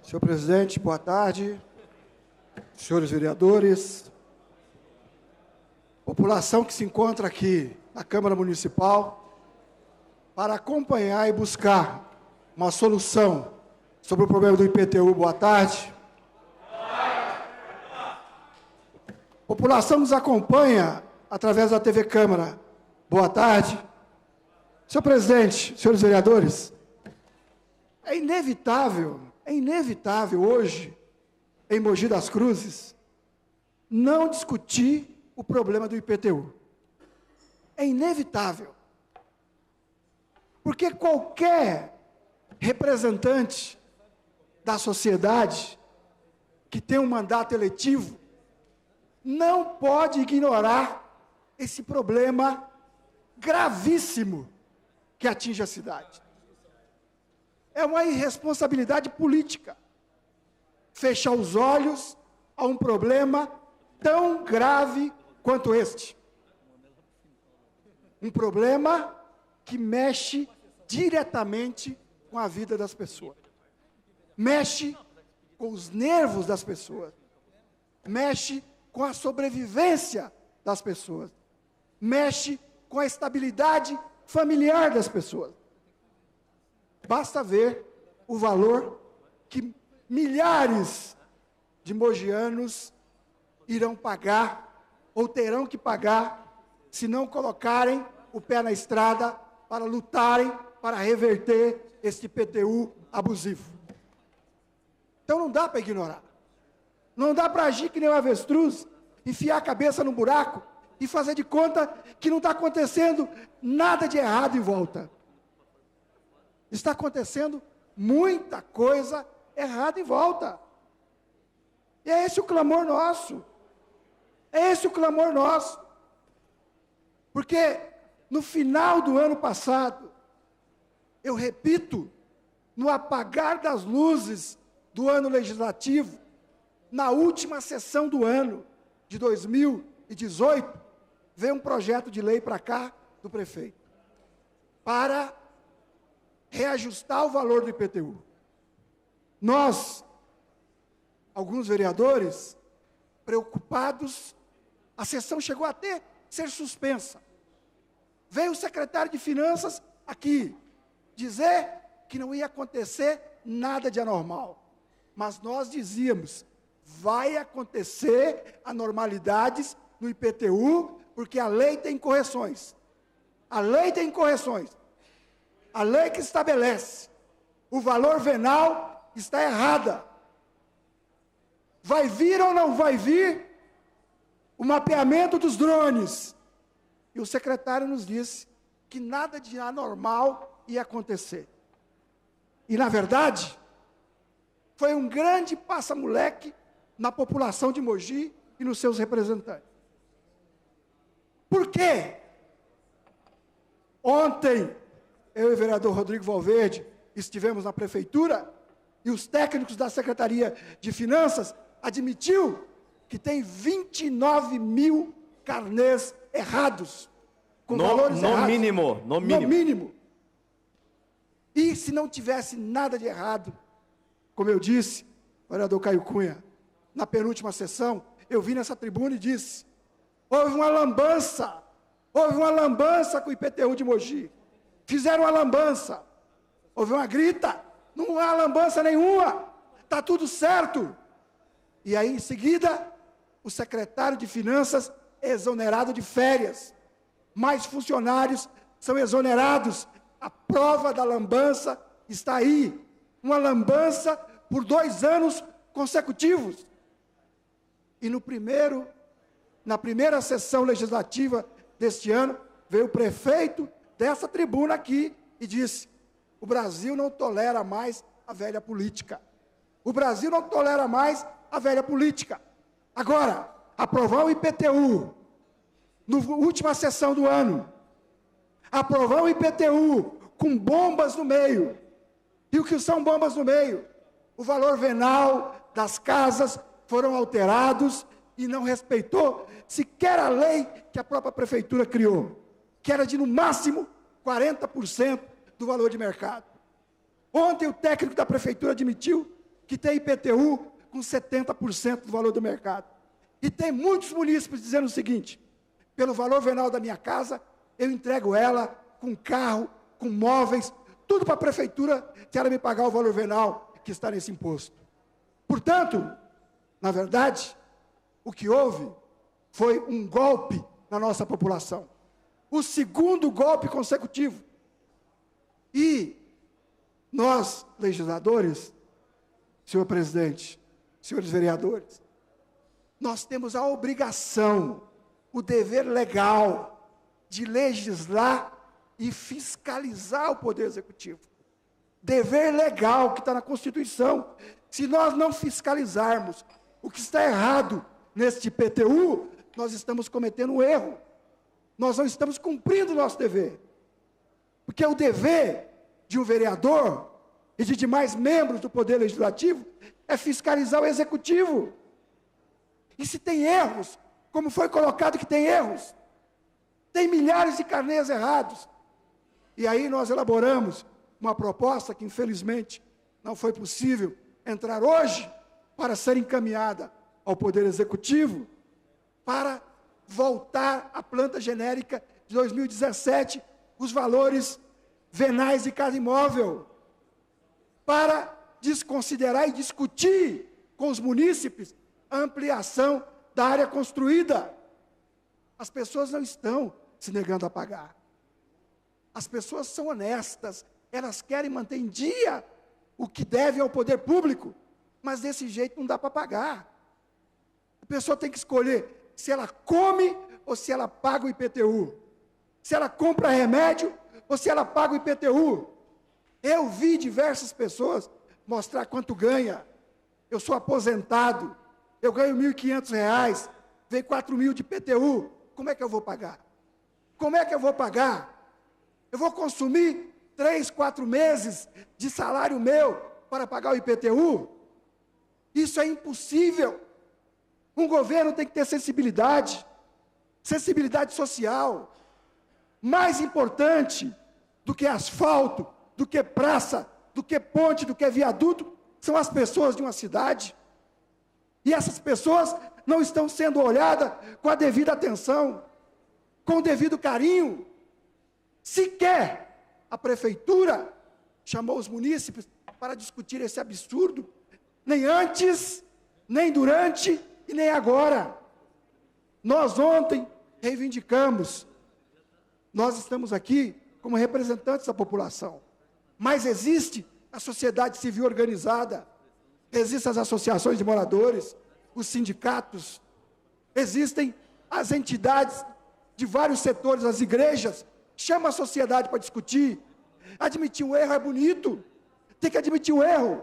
Senhor presidente, boa tarde. Senhores vereadores, população que se encontra aqui na Câmara Municipal para acompanhar e buscar uma solução sobre o problema do IPTU, boa tarde. População nos acompanha através da TV Câmara Boa tarde. Senhor presidente, senhores vereadores, é inevitável hoje, em Mogi das Cruzes, não discutir o problema do IPTU. É inevitável. Porque qualquer representante da sociedade que tem um mandato eletivo não pode ignorar esse problema gravíssimo que atinge a cidade. É uma irresponsabilidade política fechar os olhos a um problema tão grave quanto este. Um problema que mexe diretamente com a vida das pessoas. Mexe com os nervos das pessoas. Mexe com a sobrevivência das pessoas. Mexe com a estabilidade familiar das pessoas. Basta ver o valor que milhares de mogianos irão pagar ou terão que pagar se não colocarem o pé na estrada para lutarem para reverter este IPTU abusivo. Então não dá para ignorar. Não dá para agir que nem um avestruz, enfiar a cabeça no buraco e fazer de conta que não está acontecendo nada de errado em volta. Está acontecendo muita coisa errada em volta. E é esse o clamor nosso. É esse o clamor nosso. Porque no final do ano passado, eu repito, no apagar das luzes do ano legislativo, na última sessão do ano de 2018, veio um projeto de lei para cá do prefeito, para reajustar o valor do IPTU. Nós, alguns vereadores, preocupados, a sessão chegou até ser suspensa. Veio o secretário de Finanças aqui dizer que não ia acontecer nada de anormal. Mas nós dizíamos, vai acontecer anormalidades no IPTU, porque a lei tem correções. A lei tem correções. A lei que estabelece o valor venal está errada. Vai vir ou não vai vir o mapeamento dos drones? E o secretário nos disse que nada de anormal ia acontecer. E, na verdade, foi um grande passa-moleque na população de Mogi e nos seus representantes. Por quê? Ontem, eu e o vereador Rodrigo Valverde estivemos na prefeitura e os técnicos da Secretaria de Finanças admitiu que tem 29 mil carnês errados, com valores errados. No mínimo. E se não tivesse nada de errado, como eu disse, o vereador Caio Cunha, na penúltima sessão, eu vim nessa tribuna e disse, houve uma lambança com o IPTU de Mogi. Fizeram uma lambança. Houve uma grita, não há lambança nenhuma, está tudo certo. E aí, em seguida, o secretário de Finanças é exonerado de férias. Mais funcionários são exonerados. A prova da lambança está aí. Uma lambança por 2 anos consecutivos. E na primeira sessão legislativa deste ano, veio o prefeito dessa tribuna aqui e disse, o Brasil não tolera mais a velha política. O Brasil não tolera mais a velha política. Agora, aprovar o IPTU, na última sessão do ano, aprovar o IPTU com bombas no meio. E o que são bombas no meio? O valor venal das casas foram alterados e não respeitou sequer a lei que a própria prefeitura criou, que era de, no máximo, 40% do valor de mercado. Ontem o técnico da prefeitura admitiu que tem IPTU com 70% do valor do mercado. E tem muitos munícipes dizendo o seguinte, pelo valor venal da minha casa, eu entrego ela com carro, com móveis, tudo para a prefeitura, se ela me pagar o valor venal que está nesse imposto. Portanto, na verdade, o que houve foi um golpe na nossa população. o segundo golpe consecutivo. E nós, legisladores, senhor presidente, senhores vereadores, nós temos a obrigação, o dever legal de legislar e fiscalizar o Poder Executivo. Dever legal que está na Constituição. Se nós não fiscalizarmos o que está errado neste IPTU, nós estamos cometendo um erro. Nós não estamos cumprindo o nosso dever. Porque o dever de um vereador e de demais membros do Poder Legislativo é fiscalizar o Executivo. E se tem erros, como foi colocado que tem erros, tem milhares de carnês errados. E aí nós elaboramos uma proposta que, infelizmente, não foi possível entrar hoje para ser encaminhada ao Poder Executivo, para voltar à planta genérica de 2017, os valores venais de cada imóvel, para desconsiderar e discutir com os munícipes a ampliação da área construída. As pessoas não estão se negando a pagar. As pessoas são honestas, elas querem manter em dia o que devem ao poder público, mas desse jeito não dá para pagar. A pessoa tem que escolher se ela come ou se ela paga o IPTU, se ela compra remédio ou se ela paga o IPTU. Eu vi diversas pessoas mostrar quanto ganha. Eu sou aposentado, eu ganho R$ 1.500, vem 4 mil de IPTU, como é que eu vou pagar? Como é que eu vou pagar? Eu vou consumir 3, 4 meses de salário meu para pagar o IPTU? Isso é impossível. Um governo tem que ter sensibilidade social. Mais importante do que asfalto, do que praça, do que ponte, do que viaduto, são as pessoas de uma cidade. E essas pessoas não estão sendo olhadas com a devida atenção, com o devido carinho. Sequer a prefeitura chamou os munícipes para discutir esse absurdo, nem antes, nem durante e nem agora. Nós ontem reivindicamos, nós estamos aqui como representantes da população, mas existe a sociedade civil organizada, existem as associações de moradores, os sindicatos, existem as entidades de vários setores, as igrejas. Chama a sociedade para discutir. Admitir o erro é bonito, tem que admitir o erro.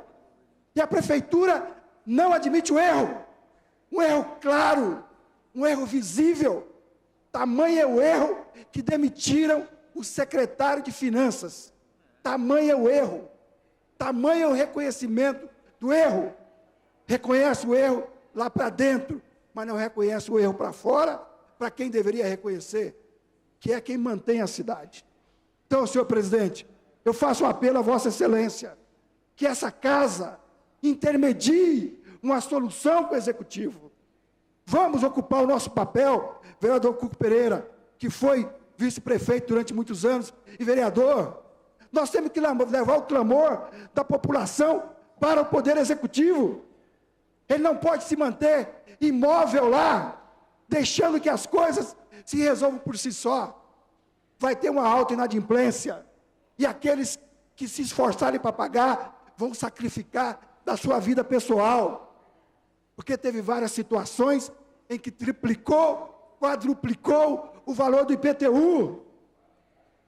E a prefeitura não admite o erro. Um erro claro, um erro visível. Tamanho é o erro que demitiram o secretário de Finanças. Tamanho é o erro. Tamanho é o reconhecimento do erro. Reconhece o erro lá para dentro, mas não reconhece o erro para fora, para quem deveria reconhecer, que é quem mantém a cidade. Então, senhor presidente, eu faço um apelo a Vossa Excelência, que essa casa intermedie uma solução com o Executivo. Vamos ocupar o nosso papel, vereador Cuco Pereira, que foi vice-prefeito durante muitos anos e vereador. Nós temos que levar o clamor da população para o Poder Executivo. Ele não pode se manter imóvel lá, deixando que as coisas se resolvam por si só. Vai ter uma alta inadimplência, e aqueles que se esforçarem para pagar vão sacrificar da sua vida pessoal, porque teve várias situações em que triplicou, quadruplicou o valor do IPTU.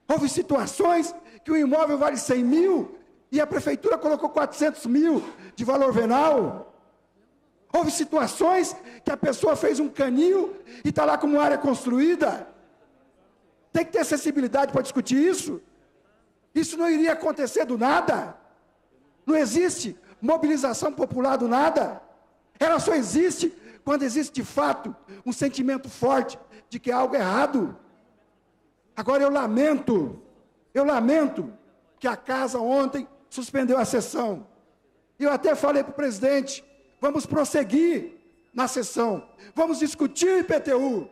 Houve situações que o imóvel vale 100 mil e a prefeitura colocou 400 mil de valor venal. Houve situações que a pessoa fez um canil e está lá como área construída. Tem que ter sensibilidade para discutir isso. Isso não iria acontecer do nada. Não existe mobilização popular do nada. Ela só existe quando existe de fato um sentimento forte de que há algo errado. Agora eu lamento que a casa ontem suspendeu a sessão. Eu até falei para o presidente, vamos prosseguir na sessão, vamos discutir o IPTU,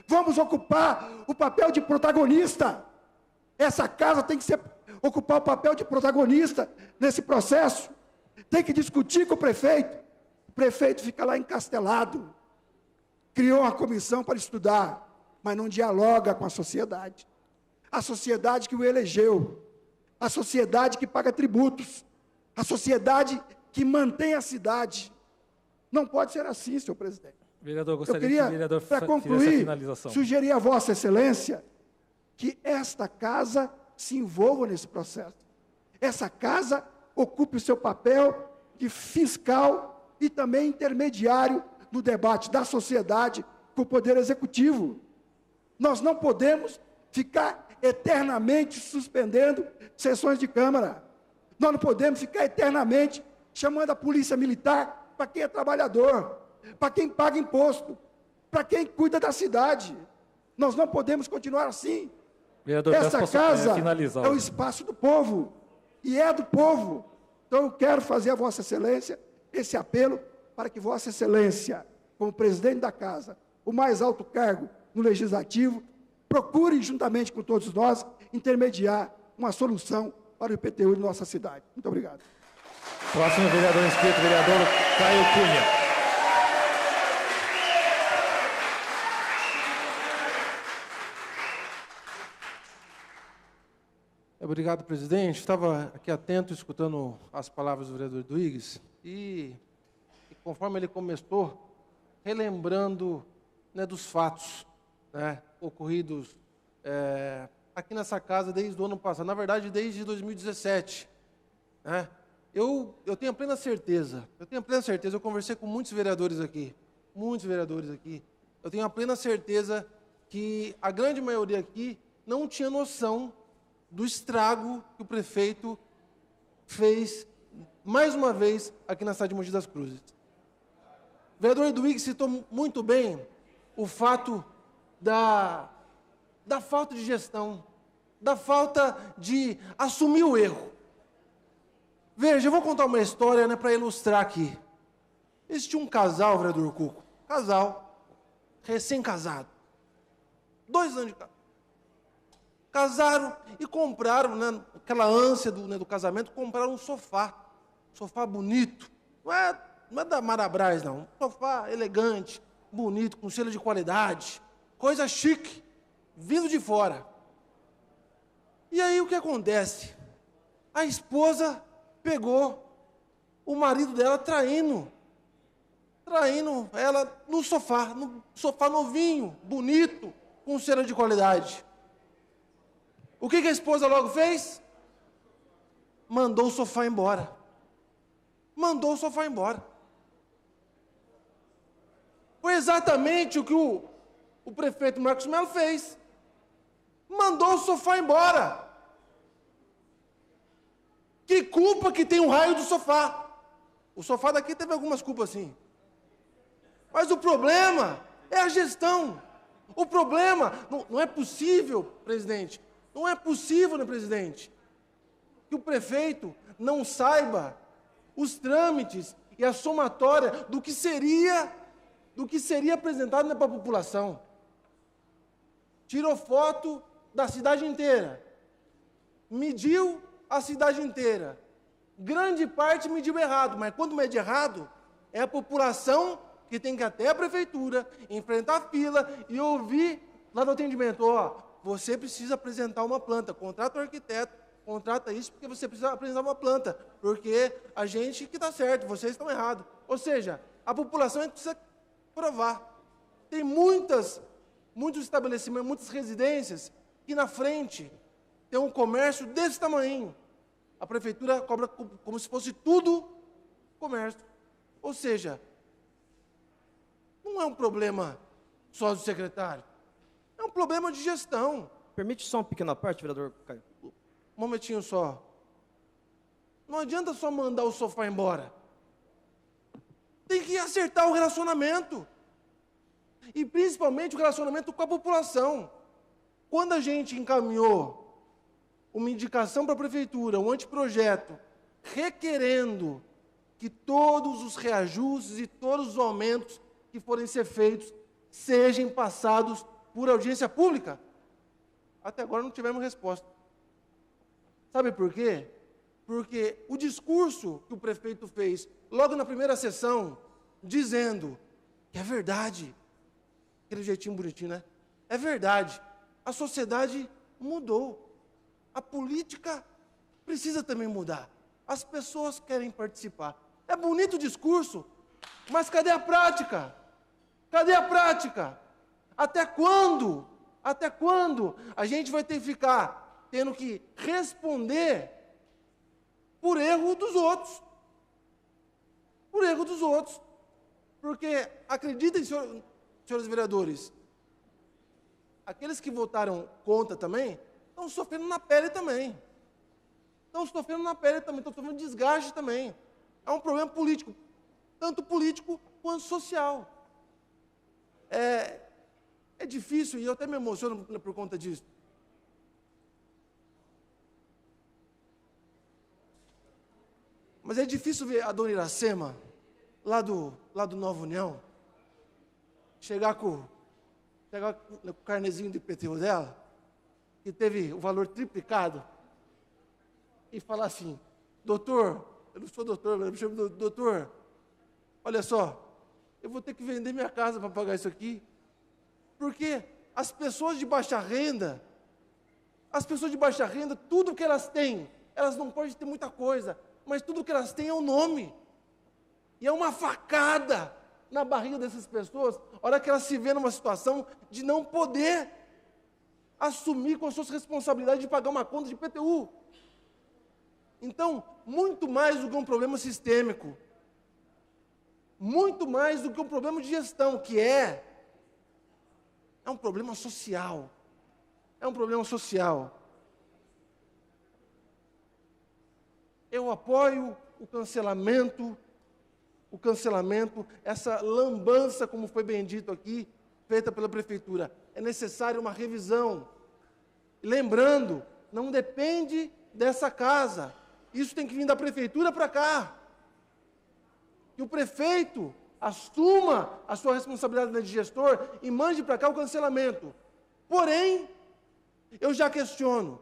vamos ocupar o papel de protagonista. Essa casa tem que ocupar o papel de protagonista nesse processo, tem que discutir com o prefeito fica lá encastelado, criou uma comissão para estudar, mas não dialoga com a sociedade. a sociedade que o elegeu, a sociedade que paga tributos, a sociedade que mantém a cidade. Não pode ser assim, senhor presidente. Vereador, Eu gostaria queria, que o vereador para fizesse a concluir, finalização. sugerir a Vossa Excelência que esta casa se envolva nesse processo. Essa casa ocupe o seu papel de fiscal e também intermediário no debate da sociedade com o Poder Executivo. Nós não podemos ficar eternamente suspendendo sessões de Câmara. Nós não podemos ficar eternamente chamando a polícia militar para quem é trabalhador, para quem paga imposto, para quem cuida da cidade. Nós não podemos continuar assim. Vereador, essa casa finalizar. é o espaço do povo, e é do povo. Então eu quero fazer a Vossa Excelência esse apelo para que Vossa Excelência, como presidente da casa, o mais alto cargo no Legislativo, procure, juntamente com todos nós, intermediar uma solução para o IPTU de nossa cidade. Muito obrigado. Próximo vereador inscrito, vereador Caio Cunha. Obrigado, presidente. Estava aqui atento, escutando as palavras do vereador Duígues, e conforme ele começou, relembrando, né, dos fatos, né, ocorridos aqui nessa casa desde o ano passado, na verdade, desde 2017. Né? Eu tenho plena certeza, eu conversei com muitos vereadores aqui, eu tenho a plena certeza que a grande maioria aqui não tinha noção do estrago que o prefeito fez, mais uma vez, aqui na cidade de Mogi das Cruzes. O vereador Eduígues citou muito bem o fato da falta de gestão, da falta de assumir o erro. Veja, eu vou contar uma história, né, para ilustrar aqui. Existia um casal, vereador Cuco, recém-casado, 2 anos de casa. Casaram e compraram, né, aquela ânsia do casamento, compraram um sofá bonito. Não é da Marabras, não. Um sofá elegante, bonito, com selo de qualidade, coisa chique, vindo de fora. E aí o que acontece? A esposa pegou o marido dela traindo ela no sofá novinho, bonito, com selo de qualidade. O que a esposa logo fez? Mandou o sofá embora. Foi exatamente o que o prefeito Marcos Melo fez. Mandou o sofá embora. Que culpa que tem um raio do sofá? O sofá daqui teve algumas culpas, sim. Mas o problema é a gestão. O problema não é possível, presidente. Não é possível, né, presidente, que o prefeito não saiba os trâmites e a somatória do que seria apresentado, né, para a população. Tirou foto da cidade inteira, mediu a cidade inteira. Grande parte mediu errado, mas quando mede errado, é a população que tem que ir até a prefeitura, enfrentar a fila e ouvir lá no atendimento, você precisa apresentar uma planta, contrata o arquiteto, contrata isso porque você precisa apresentar uma planta, porque a gente que está certo, vocês estão errados. Ou seja, a população precisa provar. Tem muitos estabelecimentos, muitas residências, que na frente tem um comércio desse tamanho. A prefeitura cobra como se fosse tudo comércio. Ou seja, não é um problema só do secretário. É um problema de gestão. Permite só uma pequena parte, vereador Caio? Um momentinho só. Não adianta só mandar o sofá embora. Tem que acertar o relacionamento. E principalmente o relacionamento com a população. Quando a gente encaminhou uma indicação para a prefeitura, um anteprojeto, requerendo que todos os reajustes e todos os aumentos que forem ser feitos sejam passados por audiência pública, até agora não tivemos resposta. Sabe por quê? Porque o discurso que o prefeito fez logo na primeira sessão, dizendo que é verdade, aquele jeitinho bonitinho, né? É verdade, a sociedade mudou. A política precisa também mudar. As pessoas querem participar. É bonito o discurso, mas cadê a prática? Cadê a prática? Até quando? Até quando a gente vai ter que ficar tendo que responder por erro dos outros? Por erro dos outros. Porque, acreditem, senhores vereadores, aqueles que votaram contra também, estão sofrendo na pele também. Estão sofrendo na pele também, estão sofrendo desgaste também. É um problema político, tanto político quanto social. É difícil, e eu até me emociono por conta disso. Mas é difícil ver a dona Iracema, lá do Nova União, chegar com o carnezinho de IPTU dela, que teve o valor triplicado, e falar assim: doutor, eu não sou doutor, eu me chamo doutor, olha só, eu vou ter que vender minha casa para pagar isso aqui, porque as pessoas de baixa renda, tudo que elas têm, elas não podem ter muita coisa, mas tudo que elas têm é o nome, e é uma facada na barriga dessas pessoas, a hora que elas se vêem numa situação de não poder assumir com as suas responsabilidades de pagar uma conta de IPTU. Então, muito mais do que um problema sistêmico, muito mais do que um problema de gestão, que é um problema social. É um problema social. Eu apoio o cancelamento, essa lambança, como foi bem dito aqui, feita pela prefeitura. É necessária uma revisão. Lembrando, não depende dessa casa. Isso tem que vir da prefeitura para cá. Que o prefeito assuma a sua responsabilidade de gestor e mande para cá o cancelamento. Porém, eu já questiono.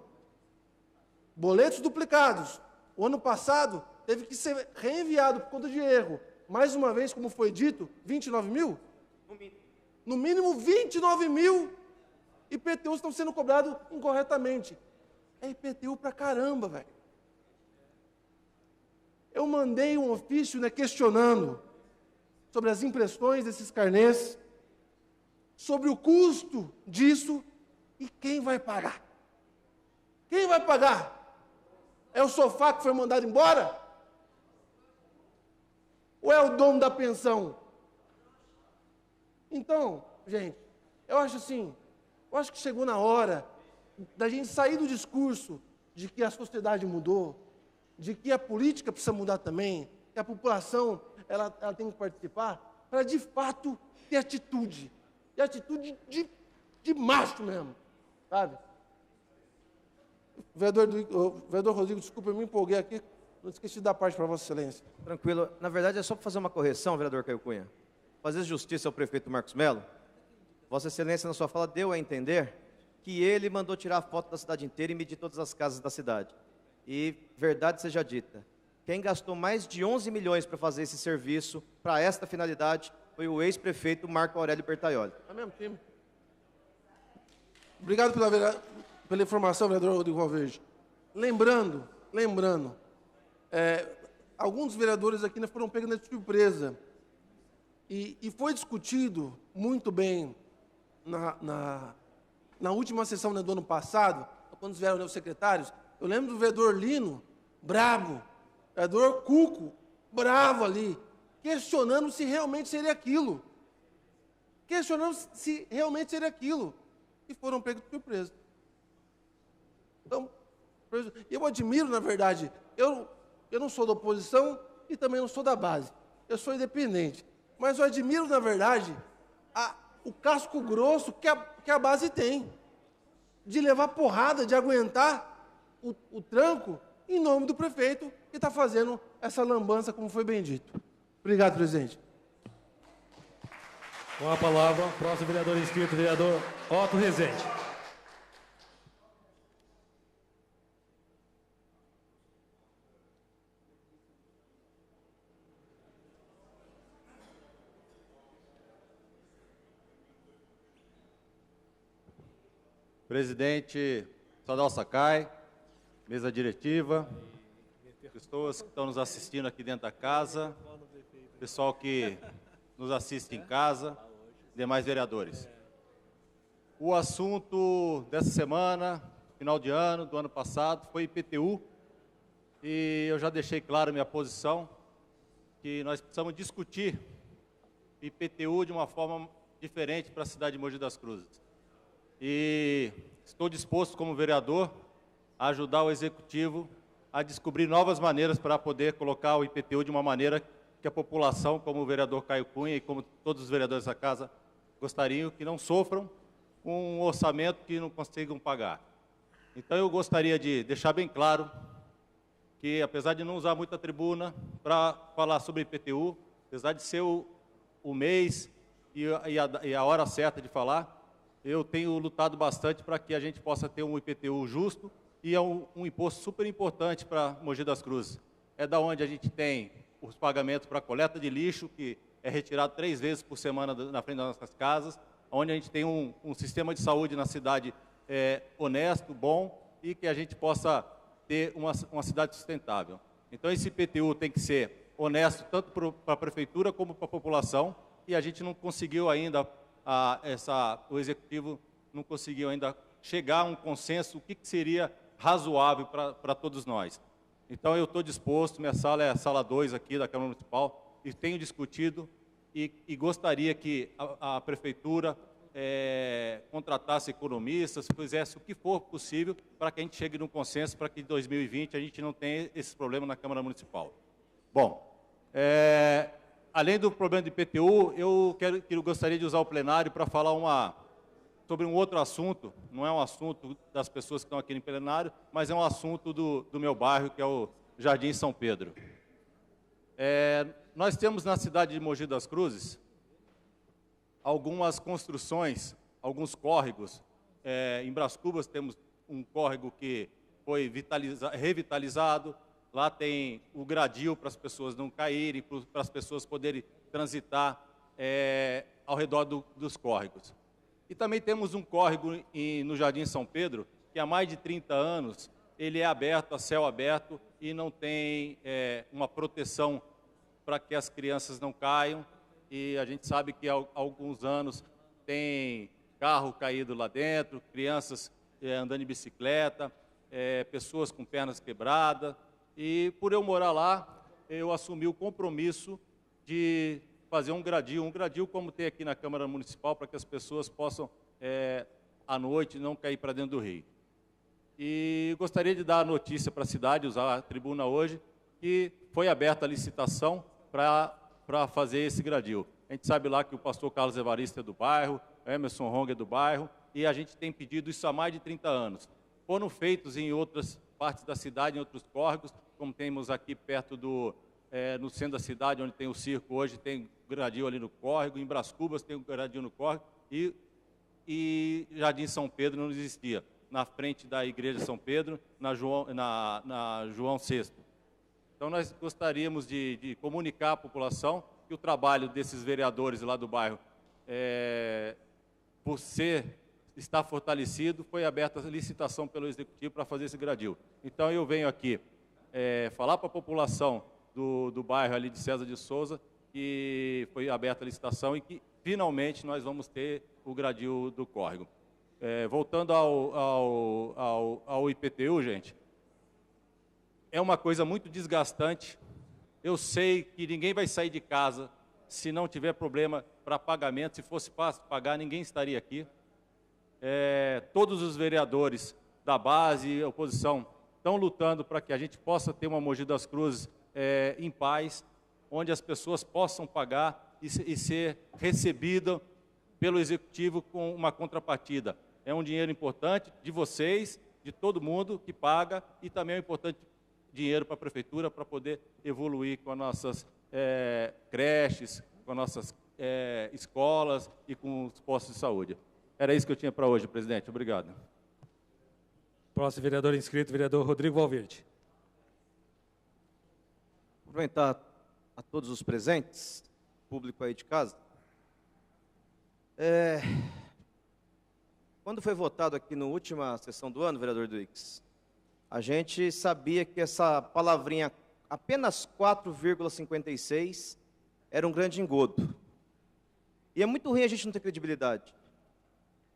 Boletos duplicados. O ano passado teve que ser reenviado por conta de erro. Mais uma vez, como foi dito, 29 mil? No mínimo 29 mil IPTUs estão sendo cobrados incorretamente. É IPTU pra caramba, velho. Eu mandei um ofício, questionando sobre as impressões desses carnês, sobre o custo disso e quem vai pagar. Quem vai pagar? É o sofá que foi mandado embora? Ou é o dono da pensão? Então, gente, eu acho que chegou na hora da gente sair do discurso de que a sociedade mudou, de que a política precisa mudar também, que a população ela tem que participar, para de fato ter atitude, e atitude de macho mesmo, sabe? Vereador Rodrigo, desculpa, eu me empolguei aqui, não esqueci de dar parte para Vossa Excelência. Tranquilo. Na verdade, é só para fazer uma correção, vereador Caio Cunha. Fazer justiça ao prefeito Marcos Melo. Vossa Excelência, na sua fala, deu a entender que ele mandou tirar a foto da cidade inteira e medir todas as casas da cidade. E, verdade seja dita, quem gastou mais de 11 milhões para fazer esse serviço, para esta finalidade, foi o ex-prefeito Marco Aurélio Bertaioli. É mesmo time. Obrigado pela informação, vereador Rodrigo Valverde. Lembrando, alguns vereadores aqui foram pegos de surpresa. E foi discutido muito bem na última sessão do ano passado, quando vieram os secretários. Eu lembro do vereador Lino, bravo, vereador Cuco, bravo ali, questionando se realmente seria aquilo. E foram pegos de surpresa. Então, eu admiro, na verdade, eu não sou da oposição e também não sou da base. Eu sou independente. Mas eu admiro, na verdade, o casco grosso que a base tem. De levar porrada, de aguentar o tranco em nome do prefeito que está fazendo essa lambança, como foi bem dito. Obrigado, presidente. Com a palavra, o próximo vereador inscrito, vereador Otto Rezende. Presidente Sadal Sakai, mesa diretiva, pessoas que estão nos assistindo aqui dentro da casa, pessoal que nos assiste em casa, demais vereadores. O assunto dessa semana, final de ano, do ano passado, foi IPTU, e eu já deixei claro minha posição, que nós precisamos discutir IPTU de uma forma diferente para a cidade de Mogi das Cruzes. E estou disposto, como vereador, a ajudar o Executivo a descobrir novas maneiras para poder colocar o IPTU de uma maneira que a população, como o vereador Caio Cunha e como todos os vereadores da casa, gostariam que não sofram um orçamento que não consigam pagar. Então eu gostaria de deixar bem claro que, apesar de não usar muita tribuna para falar sobre IPTU, apesar de ser o mês e a hora certa de falar, eu tenho lutado bastante para que a gente possa ter um IPTU justo, e é um imposto super importante para Mogi das Cruzes. É da onde a gente tem os pagamentos para coleta de lixo, que é retirado 3 vezes por semana na frente das nossas casas, onde a gente tem um sistema de saúde na cidade honesto, bom, e que a gente possa ter uma cidade sustentável. Então esse IPTU tem que ser honesto tanto para a prefeitura como para a população, e a gente não conseguiu ainda, o Executivo não conseguiu ainda chegar a um consenso, o que seria razoável para todos nós. Então eu estou disposto, minha sala é a sala 2 aqui da Câmara Municipal, e tenho discutido e gostaria que a prefeitura contratasse economistas, fizesse o que for possível para que a gente chegue num consenso, para que em 2020 a gente não tenha esse problema na Câmara Municipal. Bom, além do problema do IPTU, eu gostaria de usar o plenário para falar sobre um outro assunto. Não é um assunto das pessoas que estão aqui no plenário, mas é um assunto do meu bairro, que é o Jardim São Pedro. Nós temos na cidade de Mogi das Cruzes algumas construções, alguns córregos. Em Brás Cubas temos um córrego que foi revitalizado. Lá tem o gradil para as pessoas não caírem, para as pessoas poderem transitar ao redor dos córregos. E também temos um córrego no Jardim São Pedro, que há mais de 30 anos ele é aberto, a céu aberto, e não tem uma proteção para que as crianças não caiam. E a gente sabe que há alguns anos tem carro caído lá dentro, crianças andando de bicicleta, pessoas com pernas quebradas. E por eu morar lá, eu assumi o compromisso de fazer um gradil como tem aqui na Câmara Municipal, para que as pessoas possam, à noite, não cair para dentro do rio. E gostaria de dar a notícia para a cidade, usar a tribuna hoje, que foi aberta a licitação para fazer esse gradil. A gente sabe lá que o pastor Carlos Evaristo é do bairro, Emerson Rong é do bairro, e a gente tem pedido isso há mais de 30 anos. Foram feitos em outras partes da cidade, em outros córregos, como temos aqui perto no centro da cidade, onde tem o circo hoje, tem gradil ali no córrego, em Brás Cubas tem um gradil no córrego, e Jardim São Pedro não existia, na frente da Igreja São Pedro, na João VI. Então nós gostaríamos de comunicar à população que o trabalho desses vereadores lá do bairro, por estar fortalecido, foi aberta a licitação pelo Executivo para fazer esse gradil. Então eu venho aqui falar para a população do bairro ali de César de Souza que foi aberta a licitação e que finalmente nós vamos ter o gradil do córrego. Voltando ao IPTU, gente, é uma coisa muito desgastante. Eu sei que ninguém vai sair de casa se não tiver problema para pagamento. Se fosse fácil pagar, ninguém estaria aqui. Todos os vereadores da base e oposição estão lutando para que a gente possa ter uma Mogi das Cruzes em paz, onde as pessoas possam pagar e ser recebida pelo Executivo com uma contrapartida. É um dinheiro importante de vocês, de todo mundo que paga, e também é um importante dinheiro para a Prefeitura para poder evoluir com as nossas creches, com as nossas escolas e com os postos de saúde. Era isso que eu tinha para hoje, presidente. Obrigado. Próximo vereador inscrito, vereador Rodrigo Valverde. Cumprimentar a todos os presentes, público aí de casa. quando foi votado aqui na última sessão do ano, vereador Duix, a gente sabia que essa palavrinha, apenas 4,56, era um grande engodo. E é muito ruim a gente não ter credibilidade.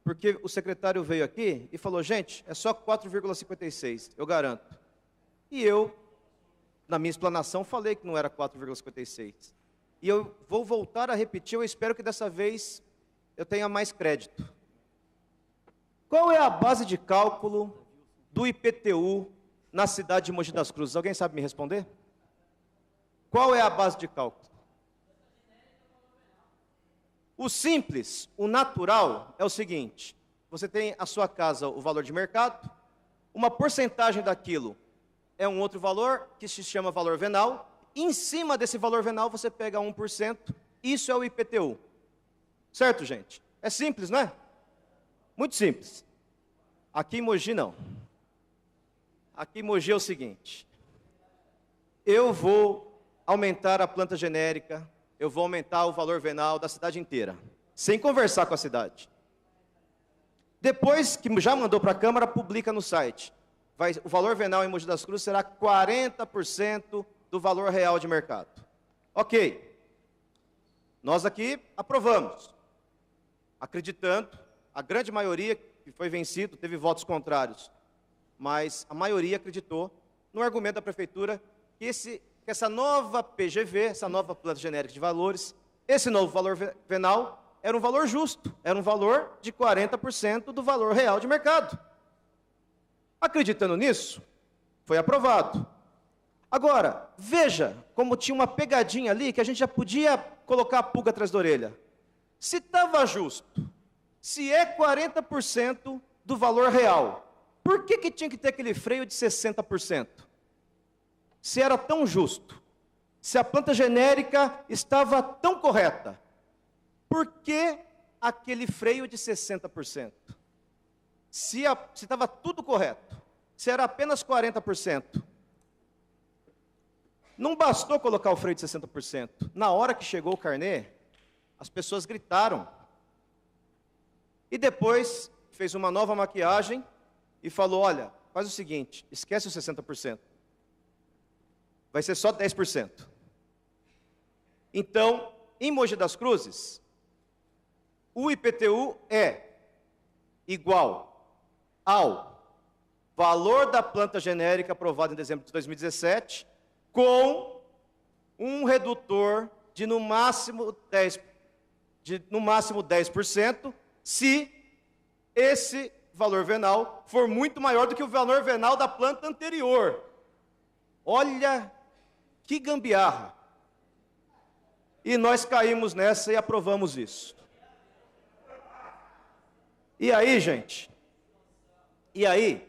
Porque o secretário veio aqui e falou, gente, é só 4,56, eu garanto. E eu, na minha explanação, falei que não era 4,56. E eu vou voltar a repetir, eu espero que dessa vez eu tenha mais crédito. Qual é a base de cálculo do IPTU na cidade de Mogi das Cruzes? Alguém sabe me responder? Qual é a base de cálculo? O simples, o natural, é o seguinte: você tem a sua casa, o valor de mercado, uma porcentagem daquilo é um outro valor, que se chama valor venal, e em cima desse valor venal você pega 1%, isso é o IPTU. Certo, gente? É simples, não é? Muito simples. Aqui em Mogi, não. Aqui em Mogi é o seguinte: eu vou aumentar a planta genérica, eu vou aumentar o valor venal da cidade inteira, sem conversar com a cidade. Depois que já mandou para a Câmara, publica no site. O valor venal em Mogi das Cruzes será 40% do valor real de mercado. Ok. Nós aqui aprovamos, acreditando, a grande maioria que foi vencido, teve votos contrários, mas a maioria acreditou no argumento da Prefeitura que essa nova PGV, essa nova planta genérica de valores, esse novo valor venal era um valor justo, era um valor de 40% do valor real de mercado. Acreditando nisso, foi aprovado. Agora, veja como tinha uma pegadinha ali que a gente já podia colocar a pulga atrás da orelha. Se estava justo, se é 40% do valor real, por que tinha que ter aquele freio de 60%? Se era tão justo, se a planta genérica estava tão correta, por que aquele freio de 60%? Se estava tudo correto, se era apenas 40%, não bastou colocar o freio de 60%. Na hora que chegou o carnê, as pessoas gritaram. E depois fez uma nova maquiagem e falou, olha, faz o seguinte, esquece os 60%. Vai ser só 10%. Então, em Mogi das Cruzes, o IPTU é igual ao valor da planta genérica aprovada em dezembro de 2017, com um redutor de no máximo 10%, se esse valor venal for muito maior do que o valor venal da planta anterior. Olha que gambiarra. E nós caímos nessa e aprovamos isso. E aí, gente? E aí?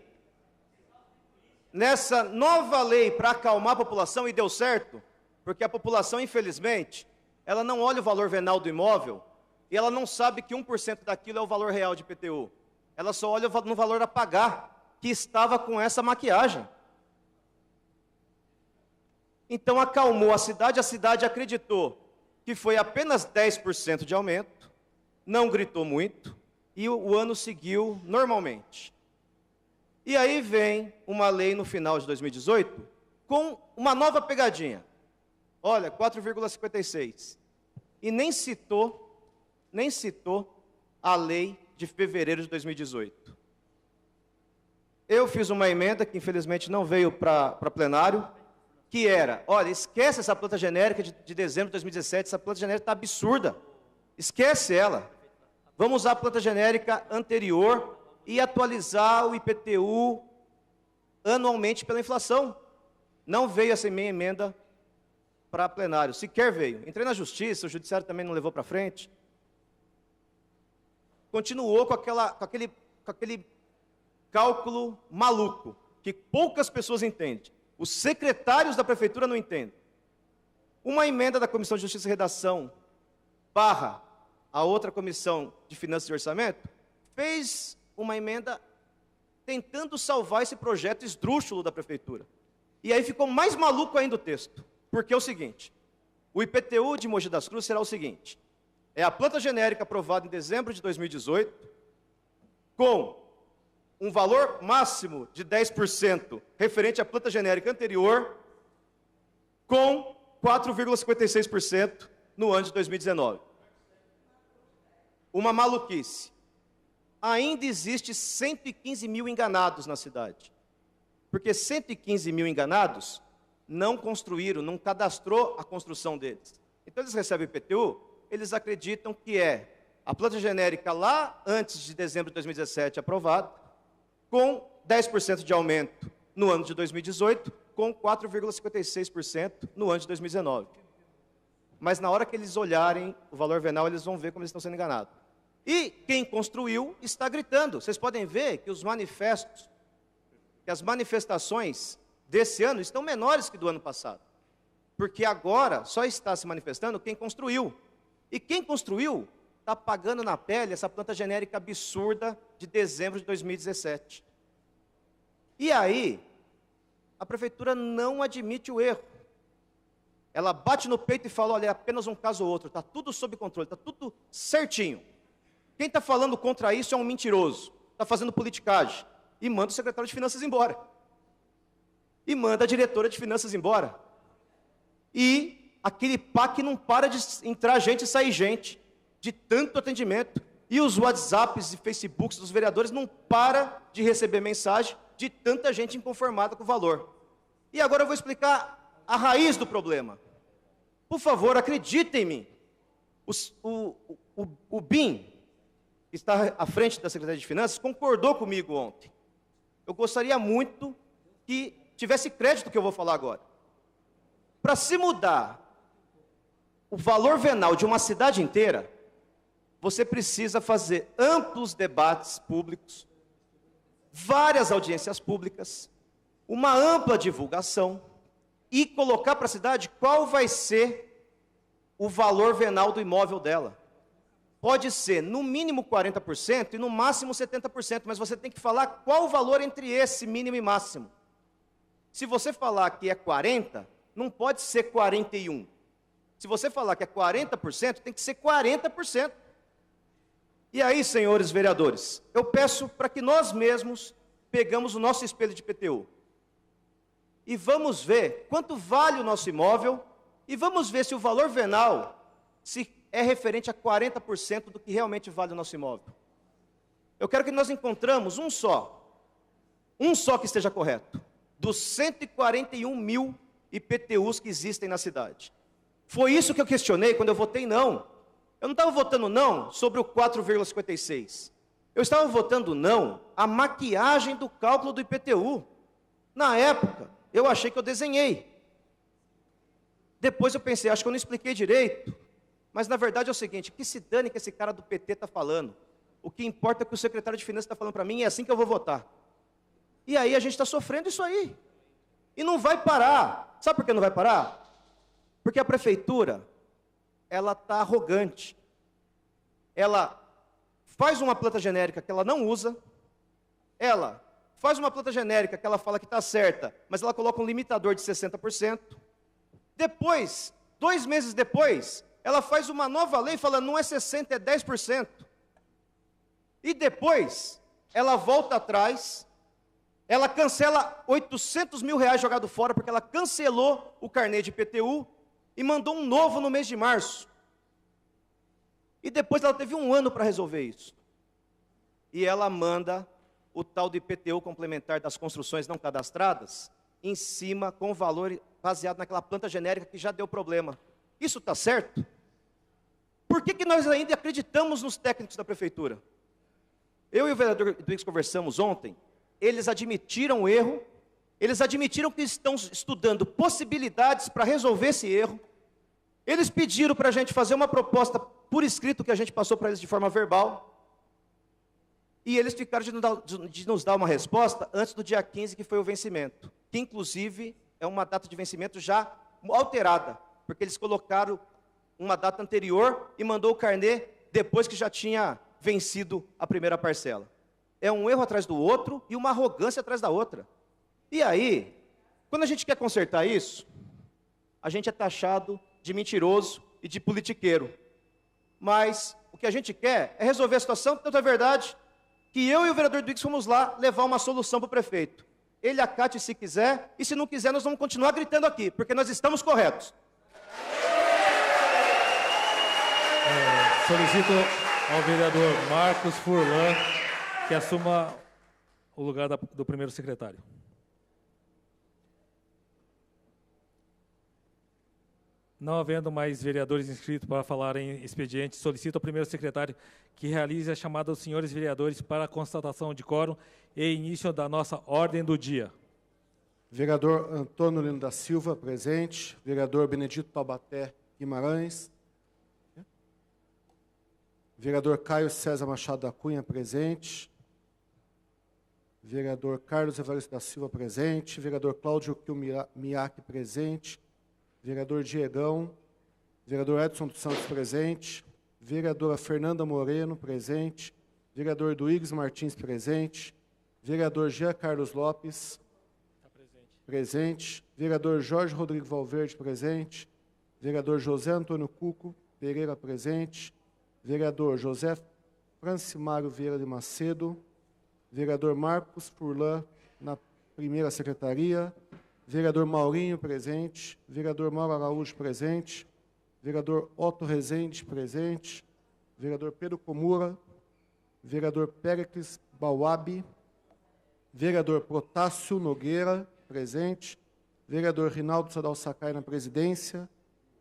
Nessa nova lei para acalmar a população, e deu certo, porque a população, infelizmente, ela não olha o valor venal do imóvel e ela não sabe que 1% daquilo é o valor real de IPTU. Ela só olha no valor a pagar, que estava com essa maquiagem. Então acalmou a cidade acreditou que foi apenas 10% de aumento, não gritou muito, e o ano seguiu normalmente. E aí vem uma lei no final de 2018, com uma nova pegadinha. Olha, 4,56. E nem citou a lei de fevereiro de 2018. Eu fiz uma emenda que infelizmente não veio para plenário, que era, olha, esquece essa planta genérica de dezembro de 2017, essa planta genérica está absurda. Esquece ela. Vamos usar a planta genérica anterior e atualizar o IPTU anualmente pela inflação. Não veio essa minha emenda para plenário, sequer veio. Entrei na justiça, o judiciário também não levou para frente. Continuou com aquele cálculo maluco, que poucas pessoas entendem. Os secretários da prefeitura não entendem. Uma emenda da Comissão de Justiça e Redação, barra a outra Comissão de Finanças e Orçamento, fez uma emenda tentando salvar esse projeto esdrúxulo da prefeitura. E aí ficou mais maluco ainda o texto. Porque é o seguinte, o IPTU de Mogi das Cruzes será o seguinte, é a planta genérica aprovada em dezembro de 2018, com um valor máximo de 10% referente à planta genérica anterior, com 4,56% no ano de 2019. Uma maluquice. Ainda existe 115 mil enganados na cidade. Porque 115 mil enganados não construíram, não cadastrou a construção deles. Então eles recebem IPTU, eles acreditam que é a planta genérica lá antes de dezembro de 2017 aprovada, com 10% de aumento no ano de 2018, com 4,56% no ano de 2019. Mas na hora que eles olharem o valor venal, eles vão ver como eles estão sendo enganados. E quem construiu está gritando. Vocês podem ver que os manifestos, que as manifestações desse ano estão menores que do ano passado. Porque agora só está se manifestando quem construiu. E quem construiu está pagando na pele essa planta genérica absurda de dezembro de 2017. E aí, a prefeitura não admite o erro. Ela bate no peito e fala, olha, é apenas um caso ou outro, está tudo sob controle, está tudo certinho. Quem está falando contra isso é um mentiroso, está fazendo politicagem, e manda o secretário de Finanças embora. E manda a diretora de Finanças embora. E aquele PAC não para de entrar gente e sair gente, de tanto atendimento. E os WhatsApps e Facebooks dos vereadores não para de receber mensagem de tanta gente inconformada com o valor. E agora eu vou explicar a raiz do problema. Por favor, acreditem em mim. O BIM, que está à frente da Secretaria de Finanças, concordou comigo ontem. Eu gostaria muito que tivesse crédito que eu vou falar agora. Para se mudar o valor venal de uma cidade inteira, você precisa fazer amplos debates públicos, várias audiências públicas, uma ampla divulgação e colocar para a cidade qual vai ser o valor venal do imóvel dela. Pode ser no mínimo 40% e no máximo 70%, mas você tem que falar qual o valor entre esse mínimo e máximo. Se você falar que é 40%, não pode ser 41%. Se você falar que é 40%, tem que ser 40%. E aí, senhores vereadores, eu peço para que nós mesmos pegamos o nosso espelho de IPTU e vamos ver quanto vale o nosso imóvel e vamos ver se o valor venal se é referente a 40% do que realmente vale o nosso imóvel. Eu quero que nós encontramos um só que esteja correto, dos 141 mil IPTUs que existem na cidade. Foi isso que eu questionei quando eu votei não. Eu não estava votando não sobre o 4,56. Eu estava votando não a maquiagem do cálculo do IPTU. Na época, eu achei que eu desenhei. Depois eu pensei, acho que eu não expliquei direito. Mas na verdade é o seguinte, que se dane que esse cara do PT está falando. O que importa é que o secretário de Finanças está falando para mim, é assim que eu vou votar. E aí a gente está sofrendo isso aí. E não vai parar. Sabe por que não vai parar? Porque a prefeitura, ela está arrogante. Ela faz uma planta genérica que ela não usa, ela faz uma planta genérica que ela fala que está certa, mas ela coloca um limitador de 60%. Depois, 2 meses depois, ela faz uma nova lei falando não é 60%, é 10%. E depois, ela volta atrás, ela cancela 800 mil reais jogado fora, porque ela cancelou o carnê de IPTU e mandou um novo no mês de março. E depois ela teve 1 ano para resolver isso. E ela manda o tal do IPTU complementar das construções não cadastradas em cima com valor baseado naquela planta genérica que já deu problema. Isso está certo? Por que nós ainda acreditamos nos técnicos da prefeitura? Eu e o vereador Duígues conversamos ontem, eles admitiram o erro, eles admitiram que estão estudando possibilidades para resolver esse erro, eles pediram para a gente fazer uma proposta por escrito que a gente passou para eles de forma verbal, e eles ficaram de nos dar uma resposta antes do dia 15, que foi o vencimento, que inclusive é uma data de vencimento já alterada, porque eles colocaram uma data anterior e mandou o carnê depois que já tinha vencido a primeira parcela. É um erro atrás do outro e uma arrogância atrás da outra. E aí, quando a gente quer consertar isso, a gente é taxado de mentiroso e de politiqueiro. Mas o que a gente quer é resolver a situação, tanto é verdade que eu e o vereador Duígues fomos lá levar uma solução para o prefeito. Ele acate se quiser, e se não quiser, nós vamos continuar gritando aqui, porque nós estamos corretos. Solicito ao vereador Marcos Furlan que assuma o lugar do primeiro secretário. Não havendo mais vereadores inscritos para falar em expediente, solicito ao primeiro secretário que realize a chamada dos senhores vereadores para a constatação de quórum e início da nossa ordem do dia. Vereador Antônio Lino da Silva, presente. Vereador Benedito Taubaté Guimarães. Vereador Caio César Machado da Cunha, presente. Vereador Carlos Evaristo da Silva, presente. Vereador Cláudio Miaque, presente. Vereador Diegão. Vereador Edson dos Santos, presente. Vereadora Fernanda Moreno, presente. Vereador Duígues Martins, presente. Vereador Jean Carlos Lopes, presente. Vereador Jorge Rodrigo Valverde, presente. Vereador José Antônio Cuco Pereira, presente. Vereador José Francimário Vieira de Macedo. Vereador Marcos Furlan, na primeira secretaria. Vereador Maurinho, presente. Vereador Mauro Araújo, presente. Vereador Otto Rezende, presente. Vereador Pedro Comura. Vereador Péricles Bauabi. Vereador Protássio Nogueira, presente. Vereador Rinaldo Sadal Sakai, na presidência.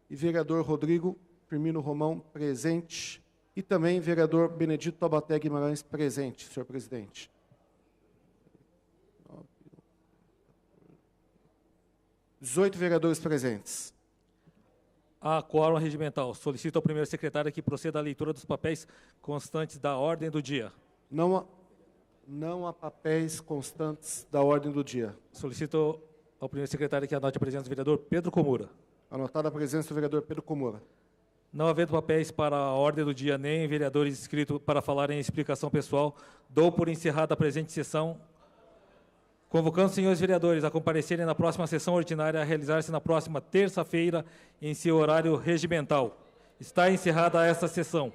E vereador Rodrigo Firmino Romão, presente. E também vereador Benedito Taubaté Guimarães, presente, senhor presidente. 18 vereadores presentes. Há quórum regimental. Solicito ao primeiro secretário que proceda à leitura dos papéis constantes da ordem do dia. Não há papéis constantes da ordem do dia. Solicito ao primeiro secretário que anote a presença do vereador Pedro Comura. Anotada a presença do vereador Pedro Comura. Não havendo papéis para a ordem do dia, nem vereadores inscritos para falar em explicação pessoal, dou por encerrada a presente sessão, convocando os senhores vereadores a comparecerem na próxima sessão ordinária a realizar-se na próxima terça-feira em seu horário regimental. Está encerrada esta sessão.